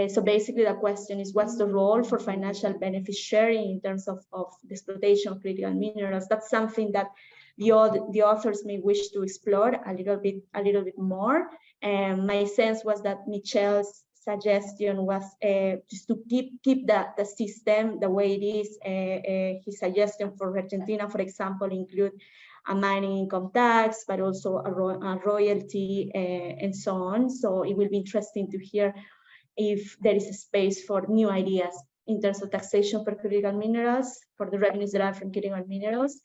So basically the question is, what's the role for financial benefit sharing in terms of the exploitation of critical minerals? That's something that the authors may wish to explore a little bit more. My sense was that Michel's suggestion was just to keep the system the way it is. His suggestion for Argentina, for example, include a mining income tax, but also a royalty and so on. So it will be interesting to hear if there is a space for new ideas in terms of taxation for critical minerals, for the revenues derived from critical minerals.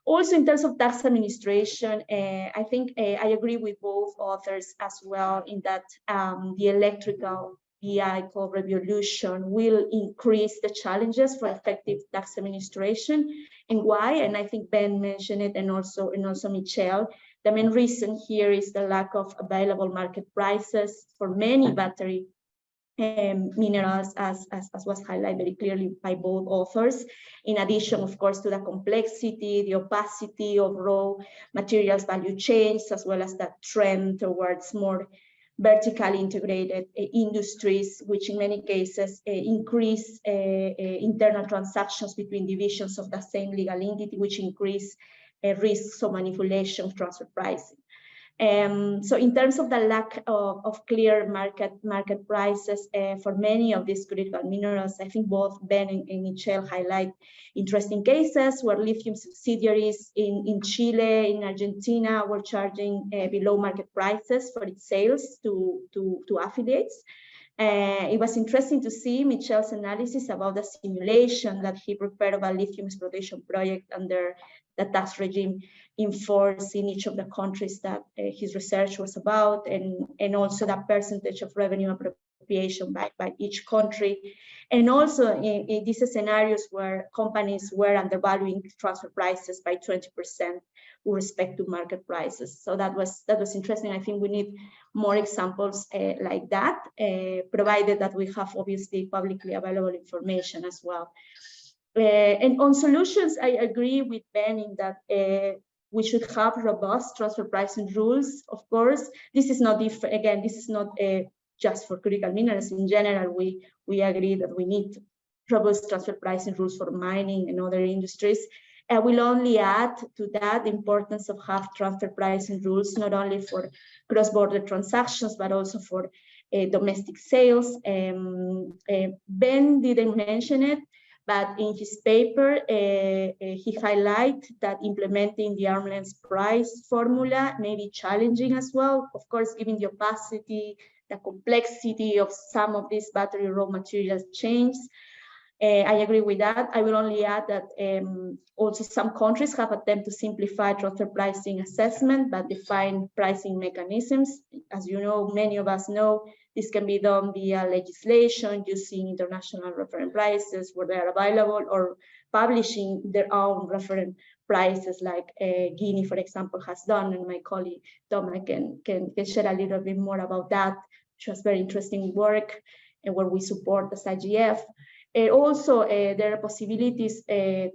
Also, in terms of tax administration, I think I agree with both authors as well in that the electrical vehicle revolution will increase the challenges for effective tax administration. And why? And I think Ben mentioned it, and also Michel. The main reason here is the lack of available market prices for many battery minerals, as was highlighted very clearly by both authors. In addition, of course, to the complexity, the opacity of raw materials value chains, as well as that trend towards more vertically integrated industries, which in many cases increase internal transactions between divisions of the same legal entity, which increase risks of manipulation of transfer pricing. So in terms of the lack of clear market prices for many of these critical minerals, I think both Ben and Michel highlight interesting cases where lithium subsidiaries in Chile, in Argentina, were charging below market prices for its sales to affiliates. It was interesting to see Michel's analysis about the simulation that he prepared of a lithium exploitation project under the tax regime in force in each of the countries that his research was about, and also the percentage of revenue appropriation by each country. And also in these scenarios where companies were undervaluing transfer prices by 20% with respect to market prices. So that was interesting. I think we need more examples like that, provided that we have obviously publicly available information as well. And on solutions, I agree with Ben in that we should have robust transfer pricing rules. Of course, this is not different. Again, this is not just for critical minerals. In general, we agree that we need robust transfer pricing rules for mining and other industries. I will only add to that the importance of have transfer pricing rules, not only for cross-border transactions, but also for domestic sales. Ben didn't mention it, but in his paper, he highlighted that implementing the arm's length price formula may be challenging as well. Of course, given the opacity, the complexity of some of these battery raw materials chains. I agree with that. I will only add that also some countries have attempted to simplify transfer pricing assessment, but define pricing mechanisms. As you know, many of us know, this can be done via legislation, using international reference prices where they are available, or publishing their own reference prices, like Guinea, for example, has done. And my colleague Thomas can share a little bit more about that, which was very interesting work, and where we support the IGF. Also, there are possibilities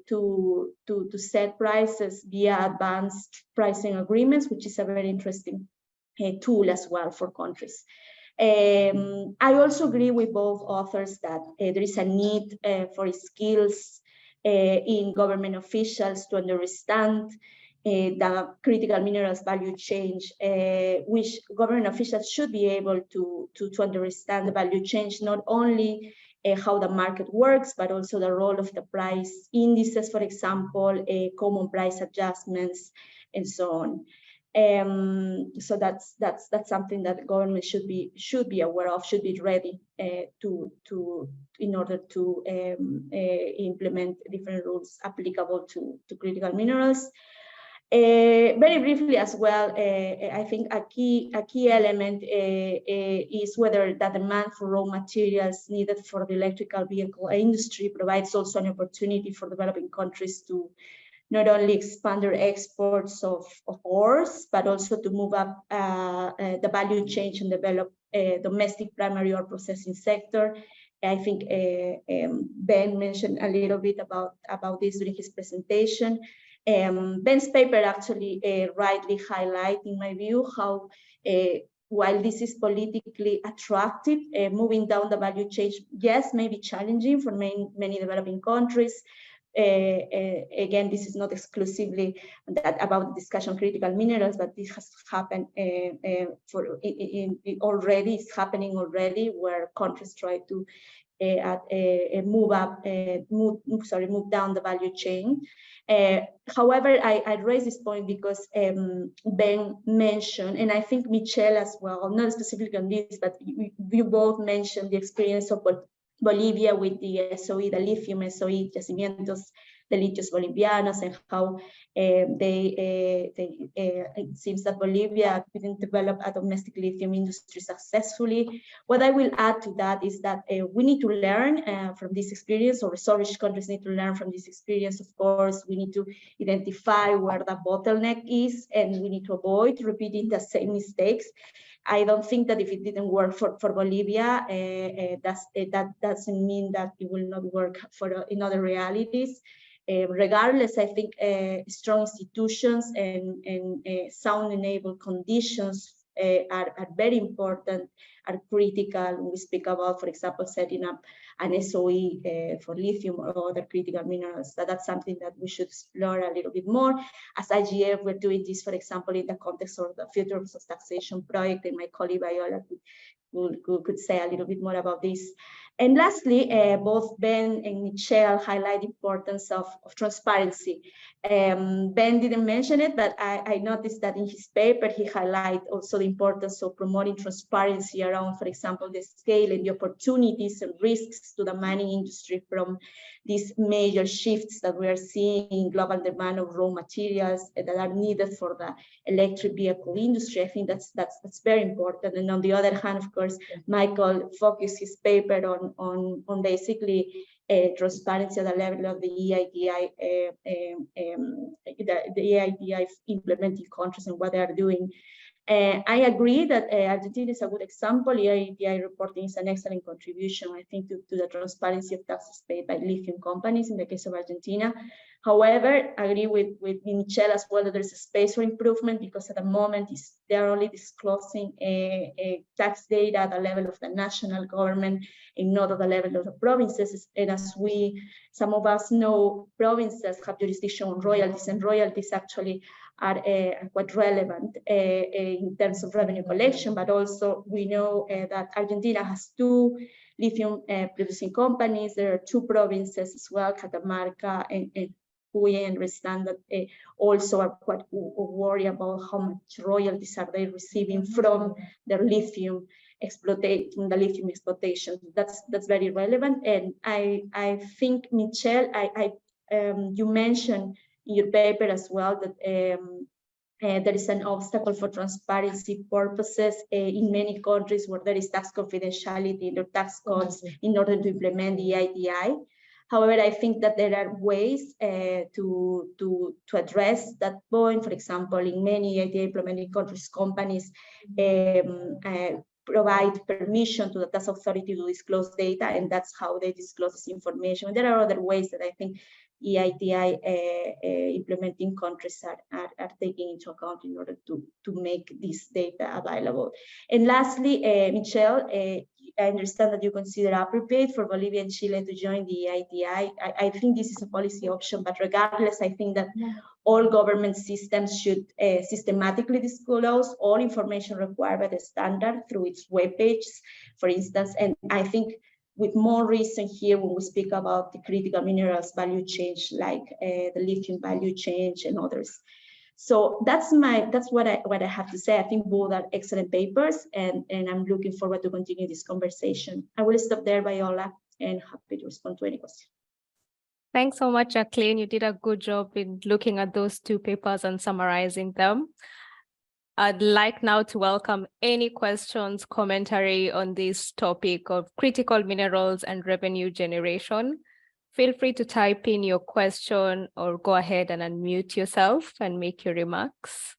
to set prices via advanced pricing agreements, which is a very interesting tool as well for countries. I also agree with both authors that there is a need for skills in government officials to understand the critical minerals value chain, which government officials should be able to understand the value chain, not only how the market works, but also the role of the price indices, for example, common price adjustments, and so on. So that's something that the government should be aware of, should be ready in order to implement different rules applicable to critical minerals. Very briefly as well, I think a key element is whether the demand for raw materials needed for the electrical vehicle industry provides also an opportunity for developing countries to not only expand their exports of ores, but also to move up the value chain and develop a domestic primary ore processing sector. I think Ben mentioned a little bit about this during his presentation. Ben's paper actually rightly highlights, in my view, how while this is politically attractive, moving down the value chain, yes, may be challenging for many developing countries. Again, this is not exclusively about the discussion of critical minerals, but this has happened already. It's happening already, where countries try to move down the value chain. However, I raise this point because Ben mentioned, and I think Michel as well, not specifically on this, but you both mentioned the experience of Bolivia with the SOE, the lithium SOE, Yacimientos de Litios Bolivianos, and how it seems that Bolivia couldn't develop a domestic lithium industry successfully. What I will add to that is that we need to learn from this experience, or resource countries need to learn from this experience. Of course, we need to identify where the bottleneck is, and we need to avoid repeating the same mistakes. I don't think that if it didn't work for Bolivia, that doesn't mean that it will not work in other realities. Regardless, I think strong institutions and sound enabled conditions are very important, are critical when we speak about, for example, setting up an SOE for lithium or other critical minerals. That's something that we should explore a little bit more. As IGF, we're doing this, for example, in the context of the Future of Taxation project, and my colleague Viola could say a little bit more about this. And lastly, both Ben and Michel highlight the importance of transparency. Ben didn't mention it, but I noticed that in his paper, he highlighted also the importance of promoting transparency around, for example, the scale and the opportunities and risks to the mining industry from these major shifts that we are seeing in global demand of raw materials that are needed for the electric vehicle industry. I think that's very important. And on the other hand, of course, Michael focused his paper on basically transparency at the level of the EIDI, the EIDI implementing countries and what they are doing. I agree that Argentina is a good example. EIDI reporting is an excellent contribution, I think, to the transparency of taxes paid by lithium companies in the case of Argentina. However, I agree with Michel as well that there's a space for improvement, because at the moment they're only disclosing a tax data at the level of the national government and not at the level of the provinces. And as some of us know, provinces have jurisdiction on royalties, and royalties actually are quite relevant in terms of revenue collection. But also we know that Argentina has 2 lithium producing companies. There are 2 provinces as well, Catamarca and Jujuy, and understand that also are quite worried about how much royalties are they receiving from their lithium exploitation. That's very relevant. And I think, Michel, you mentioned in your paper as well that there is an obstacle for transparency purposes in many countries where there is tax confidentiality in their tax codes in order to implement the EITI. However, I think that there are ways to address that point. For example, in many EITI implementing countries, companies provide permission to the tax authority to disclose data, and that's how they disclose this information. There are other ways that I think EITI implementing countries are taking into account in order to make this data available. And lastly, Michel, I understand that you consider appropriate for Bolivia and Chile to join the EITI. I think this is a policy option, but regardless, I think that all government systems should systematically disclose all information required by the standard through its web pages, for instance. And I think with more reason here when we speak about the critical minerals value chain, like the lithium value chain and others. So that's what I have to say. I think both are excellent papers, and I'm looking forward to continue this conversation. I will stop there, Viola, and happy to respond to any questions. Thanks so much, Jacqueline. You did a good job in looking at those 2 papers and summarizing them. I'd like now to welcome any questions, commentary on this topic of critical minerals and revenue generation. Feel free to type in your question or go ahead and unmute yourself and make your remarks.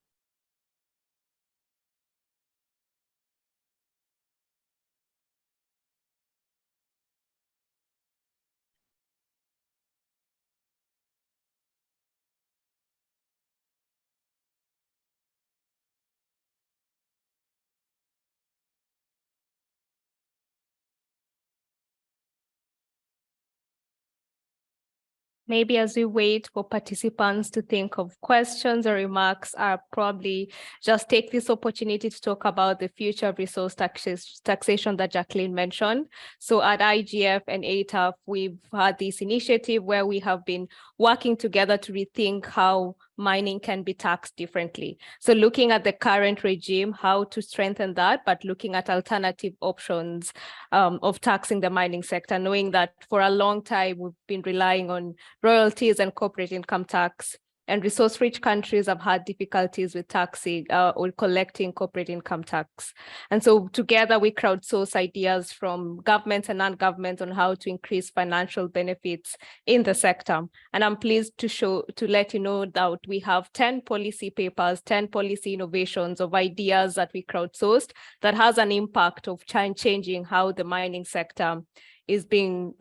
Maybe as we wait for participants to think of questions or remarks, I'll probably just take this opportunity to talk about the future of resource taxation that Jacqueline mentioned. So at IGF and ATAF, we've had this initiative where we have been working together to rethink how mining can be taxed differently. So looking at the current regime, how to strengthen that, but looking at alternative options of taxing the mining sector, knowing that for a long time we've been relying on royalties and corporate income tax, and resource-rich countries have had difficulties with taxing or collecting corporate income tax. And so together we crowdsource ideas from governments and non-governments on how to increase financial benefits in the sector. And I'm pleased to let you know that we have 10 policy papers, 10 policy innovations of ideas that we crowdsourced that has an impact of changing how the mining sector is being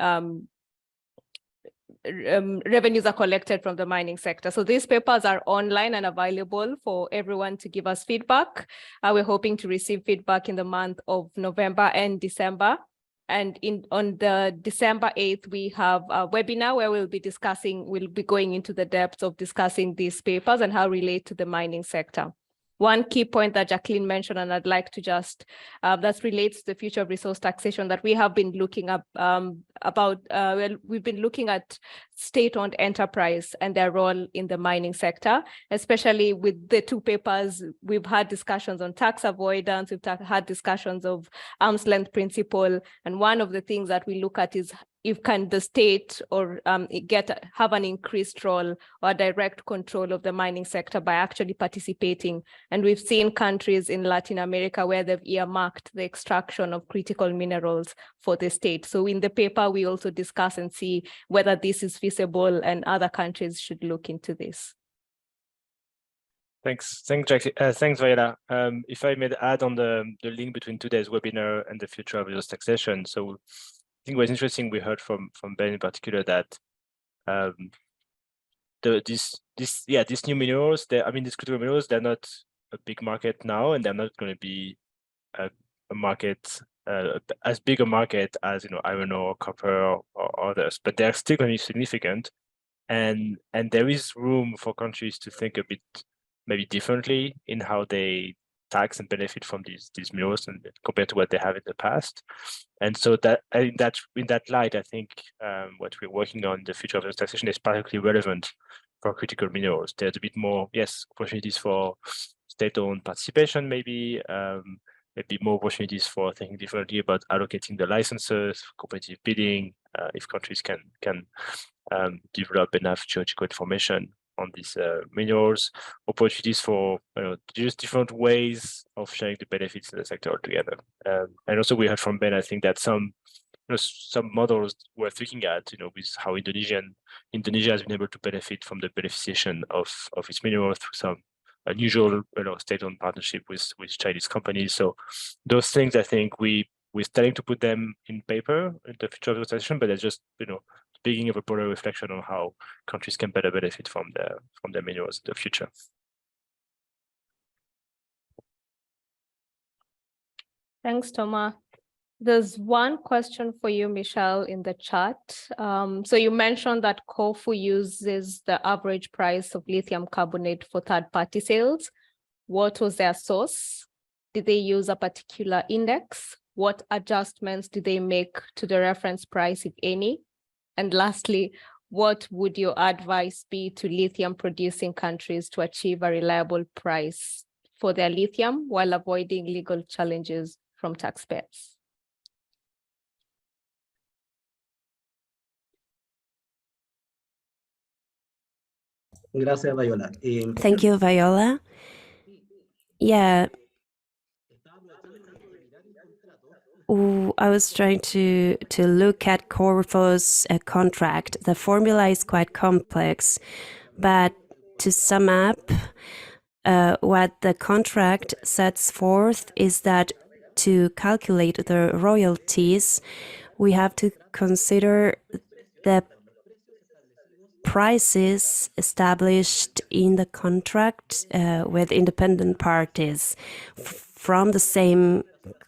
revenues are collected from the mining sector. So these papers are online and available for everyone to give us feedback. We're hoping to receive feedback in the month of November and December. And on the December 8th, we have a webinar where we'll be going into the depths of discussing these papers and how they relate to the mining sector. One key point that Jacqueline mentioned, and I'd like to just, that relates to the future of resource taxation that we have been looking up we've been looking at state-owned enterprise and their role in the mining sector, especially with the 2 papers. We've had discussions on tax avoidance, we've had discussions of arm's length principle. And one of the things that we look at is if can the state or have an increased role or direct control of the mining sector by actually participating. And we've seen countries in Latin America where they've earmarked the extraction of critical minerals for the state. So in the paper, we also discuss and see whether this is feasible and other countries should look into this. Thanks, Jackie. Thanks, Viola. If I may add on the link between today's webinar and the future of resource taxation. So I think it was interesting, we heard from Ben in particular that these new minerals, these critical minerals, they're not a big market now, and they're not going to be a market as big a market as iron ore, copper, or others, but they're still going to be significant, and there is room for countries to think a bit maybe differently in how they tax and benefit from these minerals and compared to what they have in the past. And so that in that light, I think what we're working on, the future of the taxation, is particularly relevant for critical minerals. There's a bit more, yes, opportunities for state-owned participation, maybe more opportunities for thinking differently about allocating the licenses, competitive bidding, if countries can develop enough geological information on these minerals, opportunities for just different ways of sharing the benefits in the sector altogether. And also we heard from Ben, I think that some models we're thinking at, with how Indonesia has been able to benefit from the beneficiation of its minerals through some unusual state-owned partnership with Chinese companies. So those things, I think we're starting to put them in paper in the future of the taxation, but they're just beginning of a broader reflection on how countries can better benefit from their minerals in the future. Thanks, Thomas. There's one question for you, Michel, in the chat. So you mentioned that Corfu uses the average price of lithium carbonate for third-party sales. What was their source? Did they use a particular index? What adjustments did they make to the reference price, if any? And lastly, what would your advice be to lithium producing countries to achieve a reliable price for their lithium while avoiding legal challenges from taxpayers? Gracias, Viola. Thank you, Viola. Yeah. I was trying to look at Corfu's contract. The formula is quite complex, but to sum up, what the contract sets forth is that to calculate the royalties, we have to consider the prices established in the contract with independent parties from the same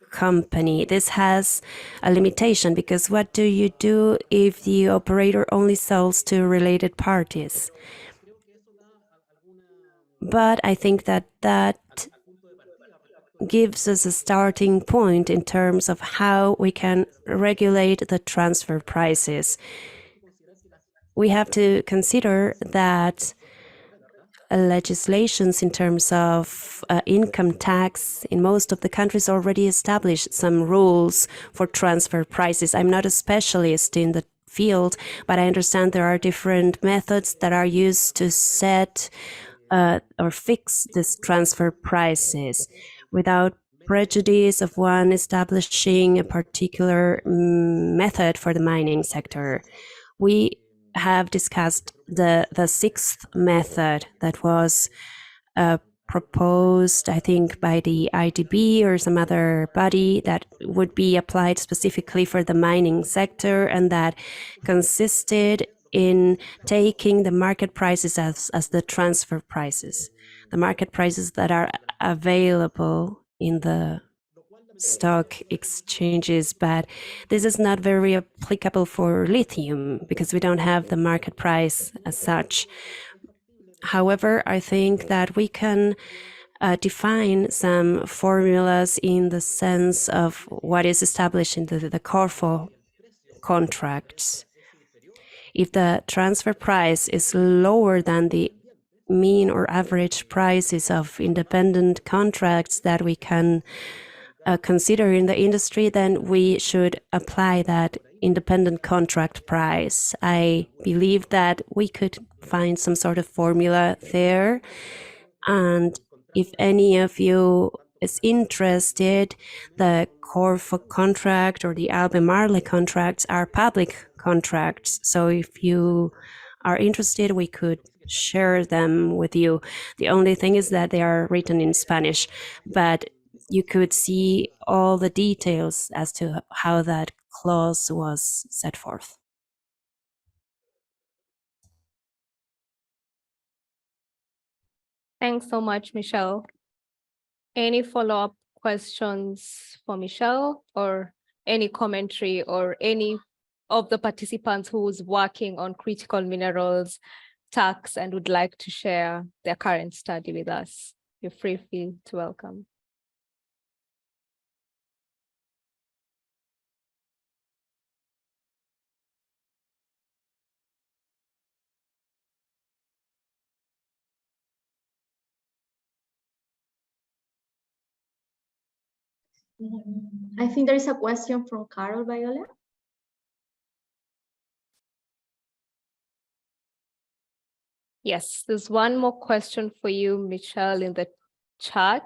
company. This has a limitation because what do you do if the operator only sells to related parties? But I think that gives us a starting point in terms of how we can regulate the transfer prices. We have to consider that legislations in terms of income tax in most of the countries already established some rules for transfer prices. I'm not a specialist in the field, but I understand there are different methods that are used to set or fix these transfer prices without prejudice of one establishing a particular method for the mining sector. We have discussed the sixth method that was proposed, I think, by the IDB or some other body that would be applied specifically for the mining sector, and that consisted in taking the market prices as the transfer prices, the market prices that are available in the stock exchanges, but this is not very applicable for lithium because we don't have the market price as such. However, I think that we can define some formulas in the sense of what is established in the Corfu contracts. If the transfer price is lower than the mean or average prices of independent contracts that we can consider in the industry, then we should apply that independent contract price. I believe that we could find some sort of formula there. And if any of you is interested, the Corfu contract or the Albemarle contracts are public contracts. So if you are interested, we could share them with you. The only thing is that they are written in Spanish, but you could see all the details as to how that clause was set forth. Thanks so much, Michel. Any follow-up questions for Michel, or any commentary, or any of the participants who's working on critical minerals tax and would like to share their current study with us? You're free to welcome. I think there is a question from Carol Viola. Yes, there's one more question for you, Michel, in the chat.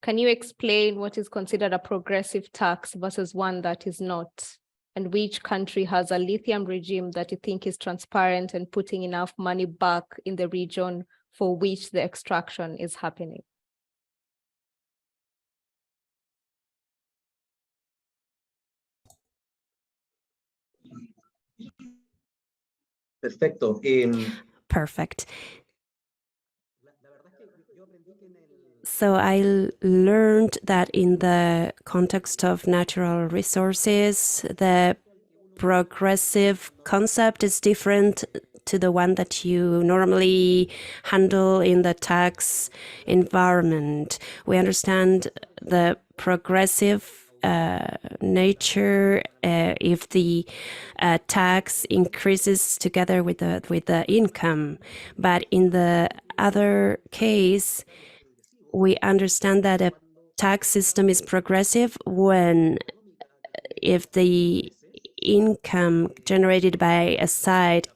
Can you explain what is considered a progressive tax versus one that is not? And which country has a lithium regime that you think is transparent and putting enough money back in the region for which the extraction is happening? Perfecto. Perfect. So I learned that in the context of natural resources, the progressive concept is different to the one that you normally handle in the tax environment. We understand the progressive nature if the tax increases together with the income, but in the other case, we understand that a tax system is progressive when if the income generated by a side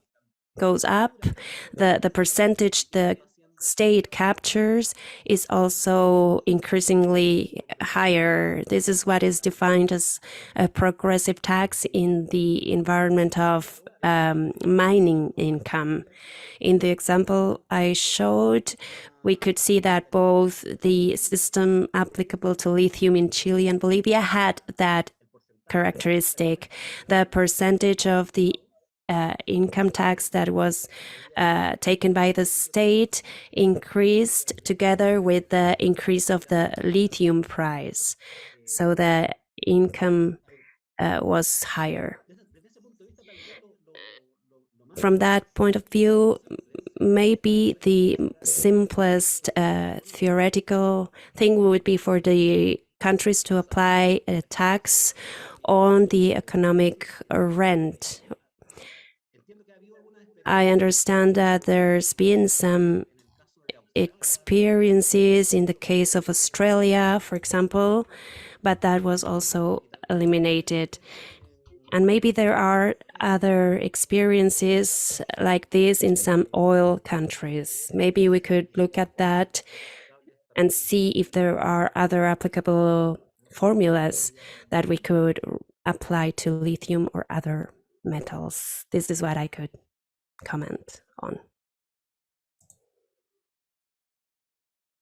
goes up, the percentage the state captures is also increasingly higher. This is what is defined as a progressive tax in the environment of mining income. In the example I showed, we could see that both the system applicable to lithium in Chile and Bolivia had that characteristic. The percentage of the income tax that was taken by the state increased together with the increase of the lithium price. So the income was higher. From that point of view, maybe the simplest theoretical thing would be for the countries to apply a tax on the economic rent. I understand that there's been some experiences in the case of Australia, for example, but that was also eliminated. And maybe there are other experiences like this in some oil countries. Maybe we could look at that and see if there are other applicable formulas that we could apply to lithium or other metals. This is what I could comment on.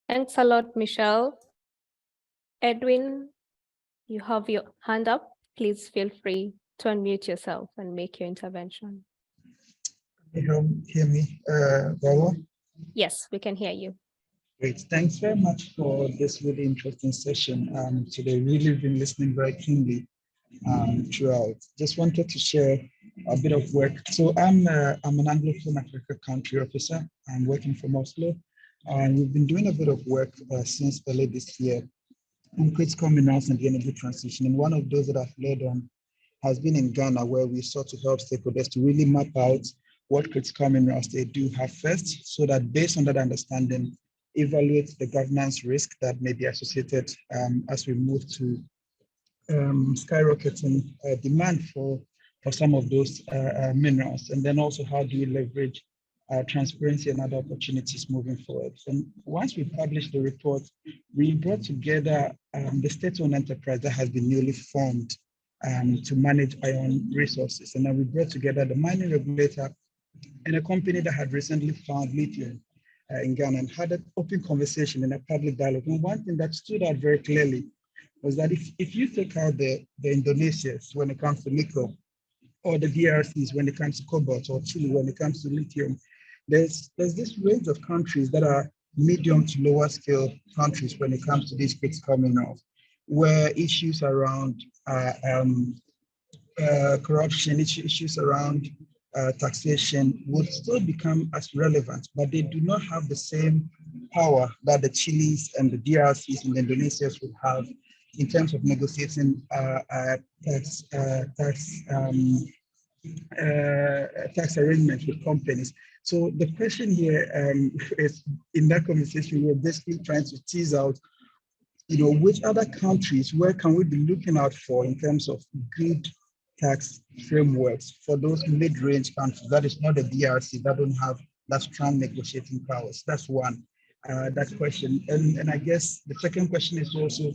Thanks a lot, Michel. Edwin, you have your hand up. Please feel free to unmute yourself and make your intervention. Can you hear me, Barbara? Yes, we can hear you. Great. Thanks very much for this really interesting session today. Really been listening very keenly throughout. Just wanted to share a bit of work. So I'm an Anglophone Africa country officer. I'm working from Oslo, and we've been doing a bit of work since early this year on critical minerals and the energy transition. And one of those that I've led on has been in Ghana, where we sought to help stakeholders to really map out what critical minerals they do have first, so that based on that understanding, evaluate the governance risk that may be associated as we move to skyrocketing demand for some of those minerals. And then also, how do we leverage transparency and other opportunities moving forward? And once we published the report, we brought together the state-owned enterprise that has been newly formed to manage iron resources. And then we brought together the mining regulator and a company that had recently found lithium in Ghana, and had an open conversation in a public dialogue. And one thing that stood out very clearly was that if you take out the Indonesians when it comes to nickel, or the DRCs when it comes to cobalt, or Chile when it comes to lithium, there's this range of countries that are medium to lower scale countries when it comes to these critical minerals, where issues around corruption, issues around taxation would still become as relevant, but they do not have the same power that the Chiles and the DRCs and the Indonesias would have in terms of negotiating tax arrangements with companies. So the question here is, in that conversation, we're basically trying to tease out, which other countries, where can we be looking out for in terms of good tax frameworks for those mid-range countries, that is not the DRC, that don't have that strong negotiating powers. That's one, that question. And I guess the second question is also,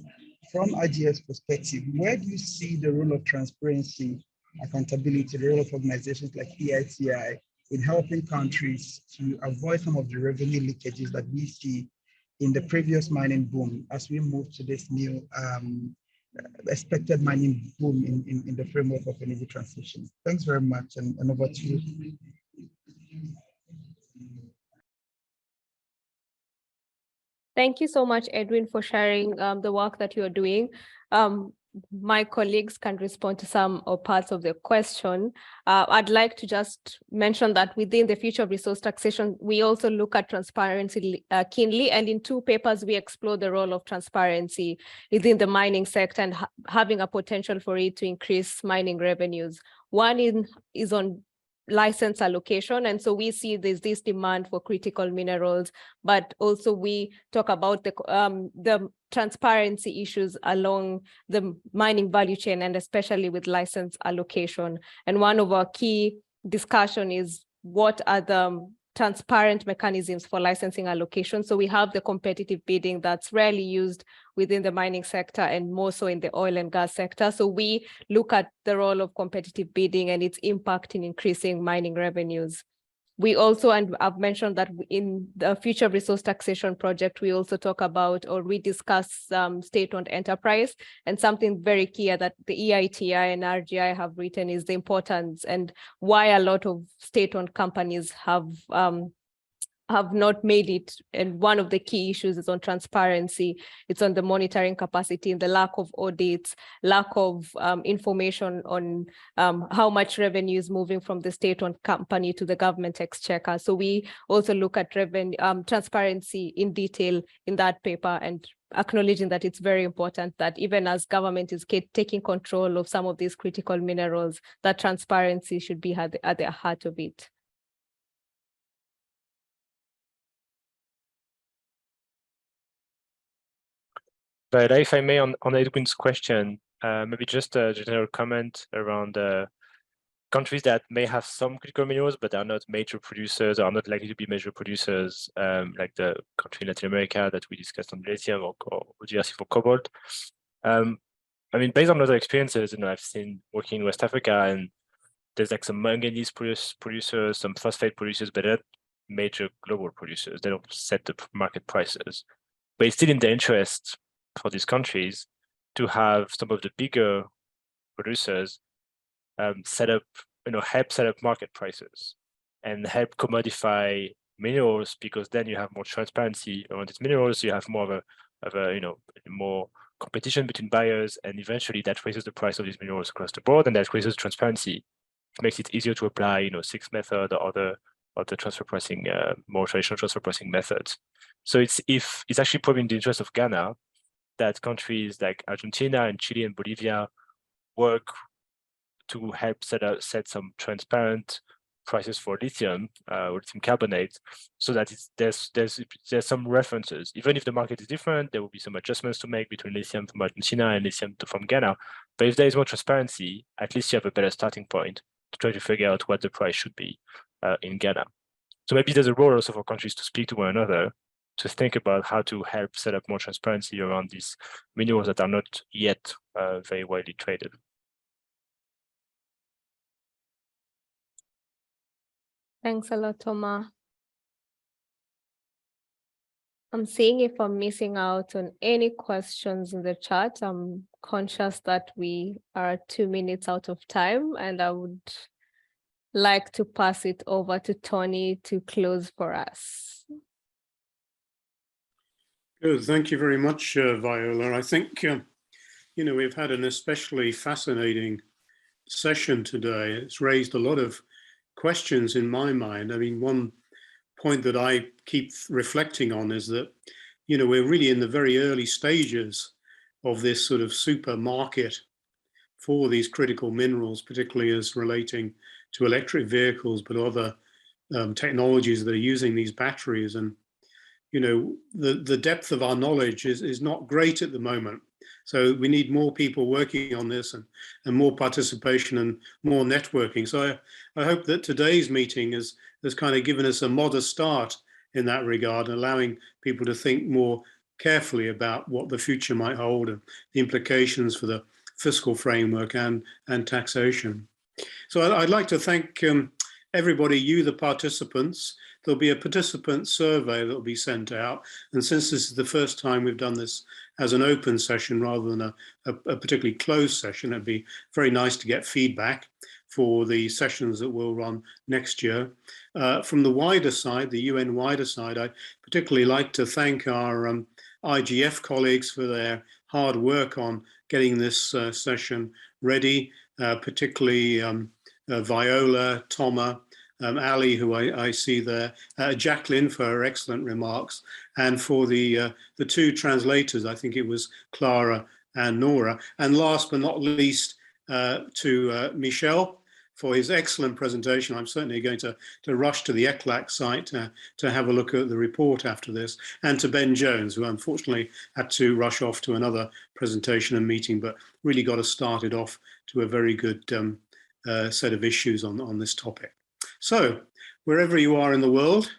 from IGF's perspective, where do you see the role of transparency, accountability, the role of organizations like EITI in helping countries to avoid some of the revenue leakages that we see in the previous mining boom as we move to this new expected mining boom in the framework of energy transition? Thanks very much, and over to you. Thank you so much, Edwin, for sharing the work that you are doing. My colleagues can respond to some or parts of the question. I'd like to just mention that within the future of resource taxation, we also look at transparency keenly, and in 2 papers, we explore the role of transparency within the mining sector and having a potential for it to increase mining revenues. One is on license allocation, and so we see there's this demand for critical minerals, but also we talk about the transparency issues along the mining value chain, and especially with license allocation. And one of our key discussion is what are the transparent mechanisms for licensing allocation. So we have the competitive bidding that's rarely used within the mining sector and more so in the oil and gas sector. So we look at the role of competitive bidding and its impact in increasing mining revenues. We also, and I've mentioned that in the future resource taxation project, we also talk about, or we discuss state-owned enterprise, and something very clear that the EITI and RGI have written is the importance and why a lot of state-owned companies have not made it. And one of the key issues is on transparency. It's on the monitoring capacity and the lack of audits, lack of information on how much revenue is moving from the state-owned company to the government exchequer. So we also look at revenue transparency in detail in that paper, and acknowledging that it's very important that even as government is taking control of some of these critical minerals, that transparency should be at the heart of it. But if I may, on Edwin's question, maybe just a general comment around countries that may have some critical minerals, but are not major producers, or are not likely to be major producers, like the country in Latin America that we discussed on lithium or DRC for cobalt. I mean, based on other experiences, I've seen working in West Africa, and there's like some manganese producers, some phosphate producers, but they're major global producers. They don't set the market prices. But it's still in the interest for these countries to have some of the bigger producers help set up market prices and help commodify minerals, because then you have more transparency around these minerals. You have more of a more competition between buyers, and eventually that raises the price of these minerals across the board, and that raises transparency, which makes it easier to apply, SIX method or other transfer pricing, more traditional transfer pricing methods. So it's actually probably in the interest of Ghana that countries like Argentina and Chile and Bolivia work to help set some transparent prices for lithium or lithium carbonate, so that there's some references. Even if the market is different, there will be some adjustments to make between lithium from Argentina and lithium from Ghana. But if there is more transparency, at least you have a better starting point to try to figure out what the price should be in Ghana. So maybe there's a role also for countries to speak to one another, to think about how to help set up more transparency around these minerals that are not yet very widely traded. Thanks a lot, Thomas. I'm seeing if I'm missing out on any questions in the chat. I'm conscious that we are 2 minutes out of time, and I would like to pass it over to Tony to close for us. Good. Thank you very much, Viola. I think, you know, we've had an especially fascinating session today. It's raised a lot of questions in my mind. I mean, one point that I keep reflecting on is that, you know, we're really in the very early stages of this sort of supermarket for these critical minerals, particularly as relating to electric vehicles, but other technologies that are using these batteries. And, you know, the depth of our knowledge is not great at the moment. So we need more people working on this and more participation and more networking. So I hope that today's meeting has kind of given us a modest start in that regard, allowing people to think more carefully about what the future might hold and the implications for the fiscal framework and taxation. So I'd like to thank everybody, you, the participants. There'll be a participant survey that will be sent out. And since this is the first time we've done this as an open session rather than a particularly closed session, it'd be very nice to get feedback for the sessions that we'll run next year. From the wider side, the UN wider side, I'd particularly like to thank our IGF colleagues for their hard work on getting this session ready, particularly Viola, Toma, Ali, who I see there, Jacqueline for her excellent remarks, and for the two translators, I think it was Clara and Nora. And last but not least, to Michel for his excellent presentation. I'm certainly going to rush to the ECLAC site to have a look at the report after this, and to Ben Jones, who unfortunately had to rush off to another presentation and meeting, but really got us started off to a very good set of issues on this topic. So wherever you are in the world,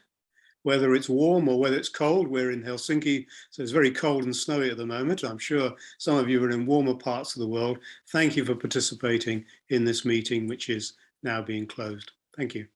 whether it's warm or whether it's cold, we're in Helsinki, so it's very cold and snowy at the moment. I'm sure some of you are in warmer parts of the world. Thank you for participating in this meeting, which is now being closed. Thank you.